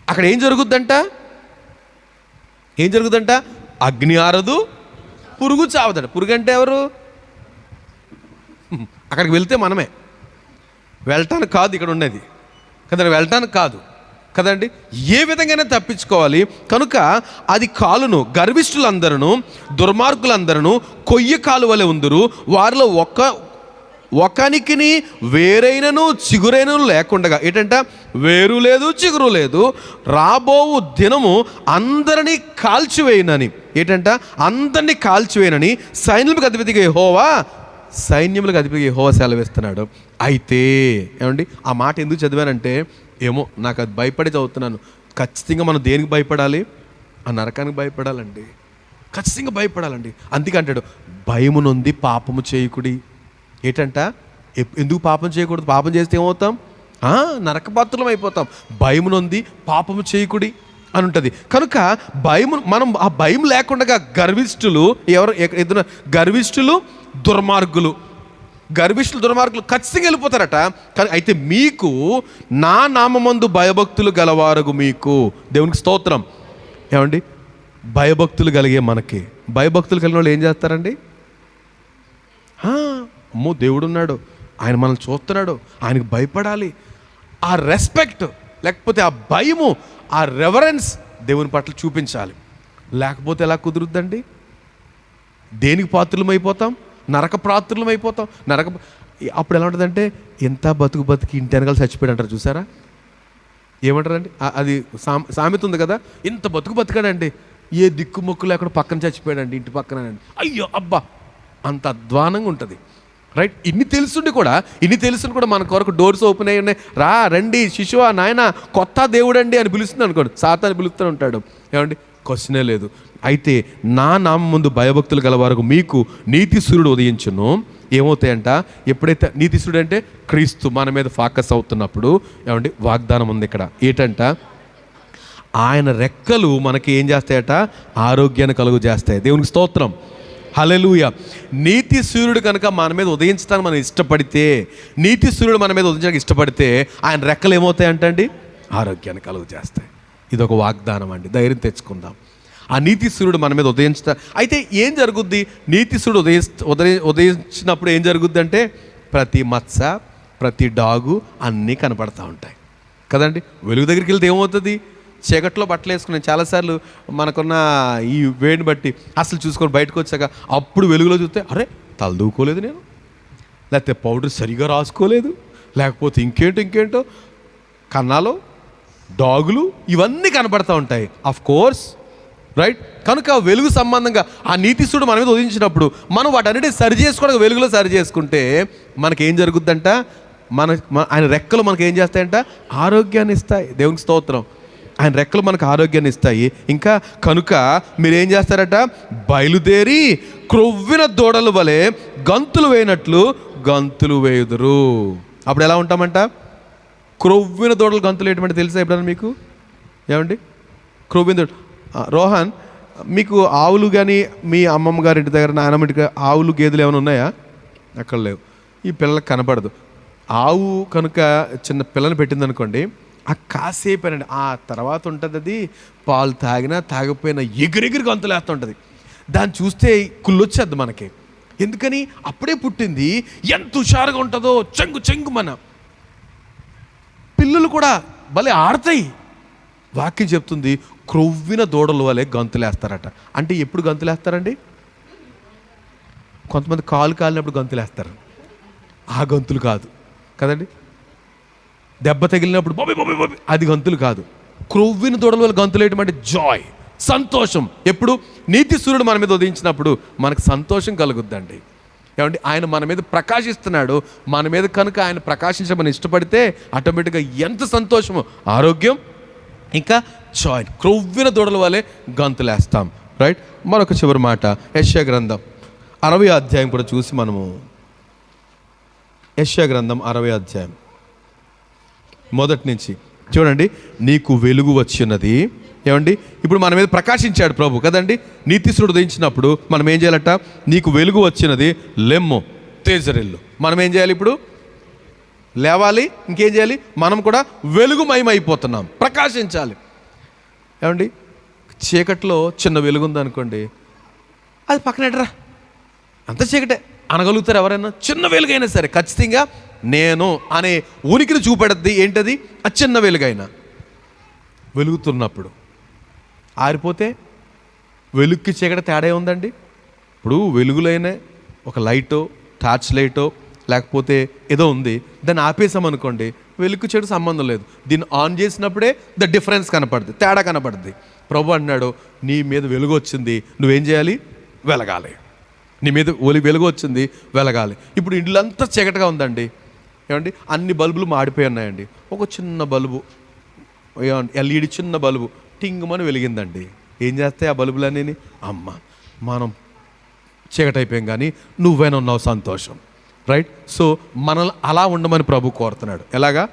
అక్కడ ఏం జరుగుద్దంట? అగ్ని ఆరదు, పురుగు చావదట. పురుగు అంటే ఎవరు? అక్కడికి వెళ్తే మనమే. వెళ్ళటానికి కాదు ఇక్కడ ఉండేది కదండి, వెళ్ళటానికి కాదు కదండి. ఏ విధంగానే తప్పించుకోవాలి. కనుక అది కాలును, గర్విష్ఠులందరూ దుర్మార్గులందరూ కొయ్య కాలు వలె ఉందురు, వారిలో ఒకనికి వేరైనను చిగురైనను లేకుండగా. ఏంటంట? వేరు లేదు, చిగురు లేదు. రాబోవు దినము అందరినీ కాల్చివేయనని. ఏంటంట? అందరినీ కాల్చివేయనని సైన్యములకు అధిపతిగా యెహోవా సెలవిస్తున్నాడు. అయితే ఏమండి, ఆ మాట ఎందుకు చదివానంటే, ఏమో నాకు అది భయపడి చదువుతున్నాను. ఖచ్చితంగా మనం దేనికి భయపడాలి? ఆ నరకానికి భయపడాలండి, ఖచ్చితంగా భయపడాలండి. అందుకే అంటాడు, భయము నొంది పాపము చేయకుడి. ఏంటంట? ఎందుకు పాపం చేయకూడదు? పాపం చేస్తే ఏమవుతాం? నరకపాత్రులం అయిపోతాం. భయము నొంది పాపము చేయకుడి అని ఉంటుంది. కనుక మనం ఆ భయం లేకుండా గర్విష్ఠులు దుర్మార్గులు ఖచ్చితంగా వెళ్ళిపోతారట. కానీ అయితే మీకు నా నామమందు భయభక్తులు గలవారగు మీకు, దేవునికి స్తోత్రం. ఏమండి, భయభక్తులు కలిగే మనకి, భయభక్తులు కలిగిన వాళ్ళు ఏం చేస్తారండి? అమ్మో, దేవుడు ఉన్నాడు, ఆయన మనల్ని చూస్తున్నాడు, ఆయనకు భయపడాలి. ఆ రెస్పెక్ట్, లేకపోతే ఆ భయము, ఆ రెవరెన్స్ దేవుని పట్ల చూపించాలి. లేకపోతే ఎలా కుదురుద్దండి? దేనికి పాత్రులమైపోతాం? నరక పాత్రులమైపోతాం. అప్పుడు ఎలా ఉంటుందంటే, ఎంత బతికి ఇంటి వెనకాల చచ్చిపోయాడు అంటారు చూసారా? ఏమంటారండి? అది సామెత ఉంది కదా, ఇంత బతికాడండి, ఏ దిక్కుమొక్కు లేకుండా పక్కన చచ్చిపోయాడండి, ఇంటి పక్కనండి. అయ్యో అబ్బా, అంత అధ్వానంగా ఉంటుంది. రైట్? ఇన్ని తెలుసుండి కూడా మన కొరకు డోర్స్ ఓపెన్ అయ్యి ఉన్నాయి. రండి శిశువా, నాయన కొత్త దేవుడండి అని పిలుస్తుంది అనుకోండి, సాతాను పిలుస్తూ ఉంటాడు. ఏమండి, క్వశ్చనే లేదు. అయితే నా నామం ముందు భయభక్తులు గలవారు మీకు నీతి సూర్యుడు ఉదయించును. ఏమవుతాయంట? ఎప్పుడైతే నీతి సూర్యుడు అంటే క్రీస్తు మన మీద ఫోకస్ అవుతున్నప్పుడు, ఏమండి, వాగ్దానం ఉంది ఇక్కడ. ఏంటంట? ఆయన రెక్కలు మనకి ఏం చేస్తాయట? ఆరోగ్యాన్ని కలుగు చేస్తాయి. దేవునికి స్తోత్రం, హల్లెలూయా. నీతి సూర్యుడు కనుక మన మీద ఉదయించడానికి మనం ఇష్టపడితే, ఆయన రెక్కలు ఏమవుతాయంటండి? ఆరోగ్యాన్ని కలుగు చేస్తాయి. ఇదొక వాగ్దానం అండి, ధైర్యం తెచ్చుకుందాం. ఆ నీతి సూర్యుడు మన మీద ఉదయించుతా. అయితే ఏం జరుగుద్ది? నీతి సూర్యుడు ఉదయించినప్పుడు ఏం జరుగుద్ది అంటే, ప్రతి మత్స, ప్రతి డాగు అన్నీ కనపడతా ఉంటాయి కదండి. వెలుగు దగ్గరికి వెళ్తే ఏమవుతుంది? చీకట్లో బట్టలు వేసుకుని చాలాసార్లు మనకున్న ఈ వేడిని బట్టి అసలు చూసుకొని బయటకు వచ్చాక అప్పుడు వెలుగులో చూస్తే, అరే తల దూకోలేదు నేను, లేకపోతే పౌడర్ సరిగా రాసుకోలేదు, లేకపోతే ఇంకేంటో కన్నాలో డాగులు ఇవన్నీ కనపడతా ఉంటాయి. Of course, right? కనుక వెలుగు సంబంధంగా ఆ నీతిస్తుడు మన మీద ఉదయించినప్పుడు మనం వాటన్నిటిని సరి చేసుకోవడానికి వెలుగులో సరి చేసుకుంటే మనకేం జరుగుద్దంట? ఆయన రెక్కలు మనకి ఏం చేస్తాయంట? ఆరోగ్యాన్ని ఇస్తాయి. దేవునికి స్తోత్రం. ఆయన రెక్కలు మనకు ఆరోగ్యాన్ని ఇస్తాయి. ఇంకా కనుక మీరేం చేస్తారట? బయలుదేరి క్రొవ్విన దూడల వలె గంతులు వేయనట్లు గంతులు వేయుదురు. అప్పుడు ఎలా ఉంటామంట? క్రొవ్విన దూడలు గంతులు వేయటం అంటే తెలుసా ఎప్పుడన్నా మీకు? ఏమండి? క్రొవ్విన దూడ రోహన్, మీకు ఆవులు కానీ మీ అమ్మమ్మ గారి ఇంటి దగ్గర నాయనమ్మ ఇంటి దగ్గర ఆవులు గేదెలు ఏమైనా ఉన్నాయా? అక్కడ లేవు. ఈ పిల్లలకు కనపడదు. ఆవు కనుక చిన్న పిల్లని పెట్టిందనుకోండి, ఆ కాసేపేనండి, ఆ తర్వాత ఉంటుంది అది పాలు తాగినా తాగకపోయినా ఎగిరెగిరి గంతులేస్తూ ఉంటుంది. దాన్ని చూస్తే కుళ్ళొచ్చేద్ది మనకి. ఎందుకని? అప్పుడే పుట్టింది, ఎంత హుషారుగా ఉంటుందో, చెంగు చెంగు. మన పిల్లలు కూడా భలే ఆడతాయి. వాక్యం చెప్తుంది, క్రొవ్విన దూడల వలె గంతులేస్తారట. అంటే ఎప్పుడు గంతులేస్తారండి? కొంతమంది కాలు కాలినప్పుడు గంతులేస్తారు. ఆ గంతులు కాదు కదండి. దెబ్బ తగిలినప్పుడు బాబీ బాబీ బాబీ అది గంతులు కాదు. క్రొవ్విన దూడల వల్ల గంతులేయటం అంటే జాయ్, సంతోషం. ఎప్పుడు? నీతి సూర్యుడు మన మీద ఉదయించినప్పుడు మనకు సంతోషం కలుగుద్దండి. ఏమంటే ఆయన మన మీద ప్రకాశిస్తున్నాడు. మన మీద కనుక ఆయన ప్రకాశించమని ఇష్టపడితే ఆటోమేటిక్గా ఎంత సంతోషమో, ఆరోగ్యం, ఇంకా జాయ్. క్రొవ్విన దూడల వల్లే గంతులేస్తాం. రైట్. మరొక చివరి మాట, యెషయా గ్రంథం 60వ అధ్యాయం కూడా చూసి మనము, యెషయా గ్రంథం 60వ అధ్యాయం మొదటి నుంచి చూడండి. నీకు వెలుగు వచ్చినది. ఏమండి? ఇప్పుడు మన మీద ప్రకాశించాడు ప్రభు కదండి. నీతిశ్వరుడు ఉదయించినప్పుడు మనం ఏం చేయాలట? నీకు వెలుగు వచ్చినది, లెమ్ము, తేజరిల్లు. మనం ఏం చేయాలి? ఇప్పుడు లేవాలి. ఇంకేం చేయాలి? మనం కూడా వెలుగుమయమైపోతున్నాం, ప్రకాశించాలి. ఏమండి? చీకట్లో చిన్న వెలుగు ఉందనుకోండి, అది పక్కనెడరా, అంత చీకటే అనగలుగుతారు ఎవరైనా? చిన్న వెలుగైనా సరే ఖచ్చితంగా నేను అనే ఉనికిని చూపెడద్ది. ఏంటది? ఆ చిన్న వెలుగైనా వెలుగుతున్నప్పుడు ఆరిపోతే వెలుగుకి చీకటి తేడా ఉందండి. ఇప్పుడు వెలుగులైనా ఒక లైటో, టార్చ్ లైటో, లేకపోతే ఏదో ఉంది, దాన్ని ఆపేసామనుకోండి, వెలుగు చెడు సంబంధం లేదు. దీన్ని ఆన్ చేసినప్పుడే ద డిఫరెన్స్ కనపడుతుంది, తేడా కనపడుతుంది. ప్రభు అన్నాడు, నీ మీద వెలుగు వచ్చింది, నువ్వేం చేయాలి? వెలగాలి. నీ మీద వెలుగు వచ్చింది, వెలగాలి. ఇప్పుడు ఇల్లంతా చీకటిగా ఉందండి. ఏమండి? అన్ని బల్బులు మాడిపోయి ఉన్నాయండి. ఒక చిన్న బల్బు, ఎల్ఈడి చిన్న బల్బు టింగుమని వెలిగిందండి. ఏం చేస్తాయి ఆ బల్బులన్నీ? అమ్మ, మనం చీకటైపోయాం కానీ నువ్వైనా ఉన్నావు, సంతోషం. రైట్. సో మనల్ని అలా ఉండమని ప్రభు కోరుతున్నాడు. ఎలాగా?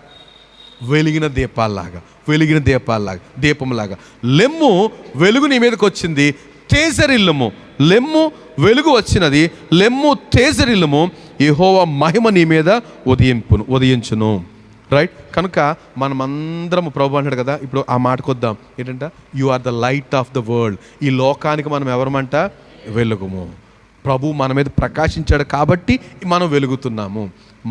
వెలిగిన దీపాల్లాగా, వెలిగిన దీపాల్లాగా, దీపంలాగా. లెమ్ము, వెలుగు నీ మీదకి వచ్చింది, తేజరిల్లుము. లెమ్ము, వెలుగు వచ్చినది, లెమ్ము, తేజరిల్లుము, యెహోవా మహిమ నీ మీద ఉదయించును. రైట్. కనుక మనమందరం ప్రభు అంటాడు కదా. ఇప్పుడు ఆ మాటకు వద్దాం. ఏంటంట? You are the light of the world. ఈ లోకానికి మనం ఎవరమంట? వెలుగుము. ప్రభు మన మీద ప్రకాశించాడు కాబట్టి మనం వెలుగుతున్నాము.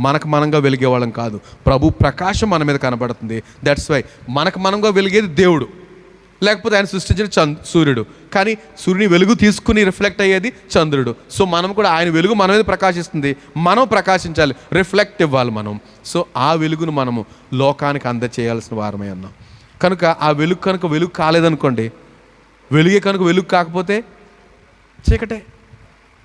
మనకు మనంగా వెలిగే వాళ్ళం కాదు. ప్రభు ప్రకాశం మన మీద కనబడుతుంది. దట్స్ వై మనకు మనంగా వెలిగేది దేవుడు, లేకపోతే ఆయన సృష్టించిన సూర్యుడు. కానీ సూర్యుని వెలుగు తీసుకుని రిఫ్లెక్ట్ అయ్యేది చంద్రుడు. సో మనం కూడా ఆయన వెలుగు మన మీద ప్రకాశిస్తుంది, మనం ప్రకాశించాలి, రిఫ్లెక్ట్ ఇవ్వాలి మనం. సో ఆ వెలుగును మనము లోకానికి అందచేయాల్సిన వారమై ఉన్నాం. కనుక ఆ వెలుగు కనుక వెలుగు కాలేదనుకోండి, వెలుగే కనుక వెలుగు కాకపోతే చీకటే.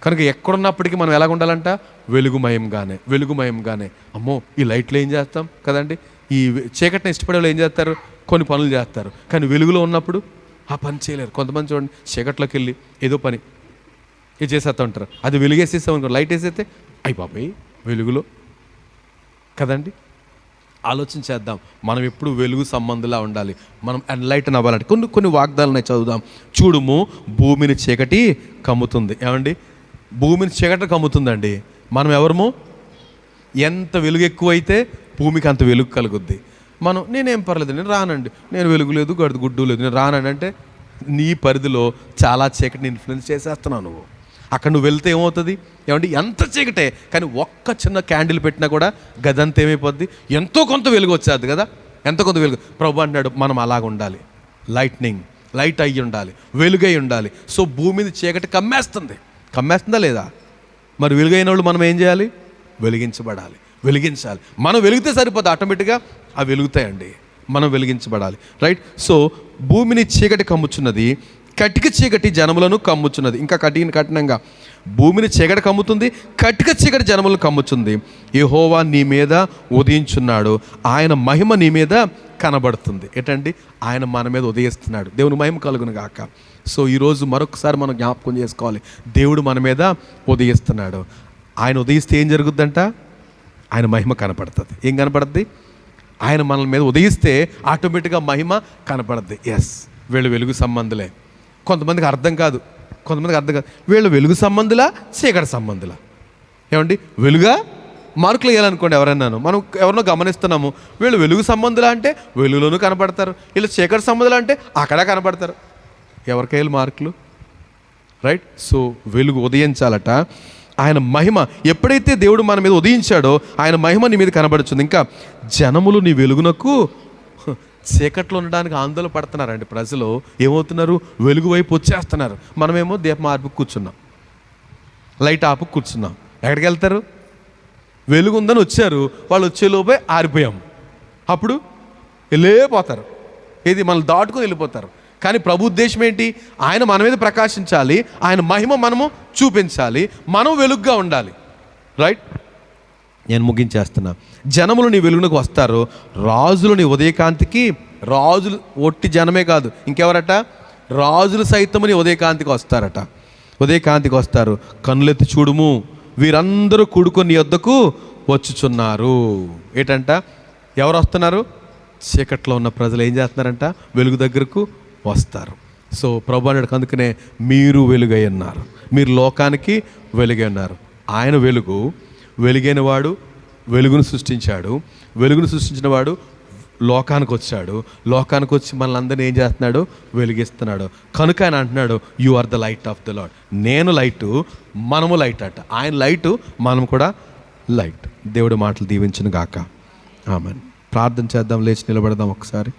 కనుక ఎక్కడున్నప్పటికీ మనం ఎలాగ ఉండాలంట? వెలుగుమయంగానే, వెలుగుమయంగానే. అమ్మో, ఈ లైట్లు ఏం చేస్తాం కదండి. ఈ చీకటిని ఇష్టపడే వాళ్ళు ఏం చేస్తారు? కొన్ని పనులు చేస్తారు. కానీ వెలుగులో ఉన్నప్పుడు ఆ పని చేయలేరు. కొంతమంది చూడండి, చీకట్లోకి వెళ్ళి ఏదో పని ఇది చేసేస్తూ ఉంటారు. అది వెలుగేసేస్తాం అనుకో, లైట్ వేసేస్తే అయ్యి బాబాయ్ వెలుగులో కదండి. ఆలోచన చేద్దాం. మనం ఎప్పుడు వెలుగు సంబంధంలా ఉండాలి. మనం ఎన్లైటన్ అవ్వాలంటే కొన్ని వాగ్దానాలు చదువుదాం. చూడుము, భూమిని చీకటి కమ్ముతుంది. ఏమండి? భూమిని చీకటి కమ్ముతుందండి. మనం ఎవరము? ఎంత వెలుగు ఎక్కువైతే భూమికి అంత వెలుగు కలుగుద్ది. నేనేం పర్లేదు, నేను రానండి, నేను వెలుగు లేదు, గుడ్డు లేదు, నేను రానండి అంటే నీ పరిధిలో చాలా చీకటిని ఇన్ఫ్లుయెన్స్ చేసేస్తున్నావు నువ్వు. అక్కడ నువ్వు వెళ్తే ఏమవుతుంది? ఏమంటే ఎంత చీకటే, కానీ ఒక్క చిన్న క్యాండిల్ పెట్టినా కూడా గదంతా ఏమైపోద్ది? ఎంతో కొంత వెలుగు వచ్చేది కదా, ఎంతో కొంత వెలుగు. ప్రభు అంటాడు మనం అలాగ ఉండాలి. లైట్ అయ్యి ఉండాలి, వెలుగై ఉండాలి. సో భూమిని చీకటి కమ్మేస్తుందా లేదా? మరి వెలుగైన వాళ్ళు మనం ఏం చేయాలి? వెలిగించాలి. మనం వెలిగితే సరిపోదు, ఆటోమేటిక్గా అవి వెలుగుతాయండి. మనం వెలిగించబడాలి. రైట్. సో భూమిని చీకటి కమ్ముచున్నది, కటిక చీకటి జనములను కమ్ముచున్నది. ఇంకా కఠినంగా భూమిని చీకటి కమ్ముతుంది, కటిక చీకటి జనములను కమ్ముచుంది. యెహోవా నీ మీద ఉదయించున్నాడు, ఆయన మహిమ నీ మీద కనబడుతుంది. ఏంటండి? ఆయన మన మీద ఉదయిస్తున్నాడు. దేవుని మహిమ కలుగును గాక. సో ఈరోజు మరొకసారి మనం జ్ఞాపకం చేసుకోవాలి, దేవుడు మన మీద ఉదయిస్తున్నాడు. ఆయన ఉదయిస్తే ఏం జరుగుద్దంట? ఆయన మహిమ కనపడుతుంది. ఏం కనపడుద్ది? ఆయన మన మీద ఉదయిస్తే ఆటోమేటిక్గా మహిమ కనపడుద్ది. ఎస్, వెలుగు సంబంధులే. కొంతమందికి అర్థం కాదు. వీళ్ళు వెలుగు సంబంధులా చీకటి సంబంధులా? ఏమండి, వెలుగా మార్కులు వేయాలనుకోండి ఎవరన్నాను, మనం ఎవరినో గమనిస్తున్నాము, వీళ్ళు వెలుగు సంబంధులా అంటే వెలుగులోనూ కనపడతారు, వీళ్ళు చీకటి సంబంధులు అంటే అక్కడ కనపడతారు. ఎవరికైనా మార్కులు? రైట్. సో వెలుగు ఉదయించాలట. ఆయన మహిమ ఎప్పుడైతే దేవుడు మన మీద ఉదయించాడో ఆయన మహిమ నీ మీద కనబడుతుంది. ఇంకా జనములు నీ వెలుగునకు, చీకట్లో ఉండడానికి ఆందోళన పడుతున్నారండి ప్రజలు. ఏమవుతున్నారు? వెలుగు వైపు వచ్చేస్తున్నారు. మనమేమో దీపం ఆర్పుకు కూర్చున్నాం, లైట్ ఆపుకు కూర్చున్నాం. ఎక్కడికి వెళ్తారు? వెలుగు ఉందని వచ్చారు, వాళ్ళు వచ్చేలోపే ఆరిపోయాం. అప్పుడు వెళ్ళిపోతారు. ఇది మనల్ని దాటుకొని వెళ్ళిపోతారు. కానీ ప్రభు ఉద్దేశం ఏంటి? ఆయన మన మీద ప్రకాశించాలి, ఆయన మహిమ మనము చూపించాలి, మనం వెలుగుగా ఉండాలి. రైట్. నేను ముగించేస్తున్నా. జనములు నీ వెలుగునకు వస్తారు, రాజులు నీ ఉదయకాంతికి. రాజులు ఒట్టి జనమే కాదు, ఇంకెవరట? రాజులు సైతము నీ ఉదయకాంతికి వస్తారట. ఉదయకాంతికి వస్తారు. కన్నులెత్తి చూడుము, వీరందరూ కూడుకొని నీ వద్దకు వచ్చుచున్నారు. ఏంటంట? ఎవరు వస్తున్నారు? చీకట్లో ఉన్న ప్రజలు ఏం చేస్తున్నారంట? వెలుగు దగ్గరకు వస్తారు. సో ప్రభు అన్నాడు, అందుకనే మీరు వెలుగై ఉన్నారు, మీరు లోకానికి వెలుగై ఉన్నారు. ఆయన వెలుగు, వెలుగైన వాడు వెలుగును సృష్టించాడు. వెలుగును సృష్టించిన వాడు లోకానికి వచ్చాడు. లోకానికి వచ్చి మనల్ని అందరినీ ఏం చేస్తున్నాడు? వెలిగిస్తున్నాడు. కనుక ఆయన అంటున్నాడు, you are the light of the lord. నేను లైటు, మనము లైట్ అట. ఆయన లైటు, మనం కూడా లైట్. దేవుడి మాటలు దీవించును గాక. ఆమేన్. ప్రార్థన చేద్దాం, లేచి నిలబడదాం ఒకసారి.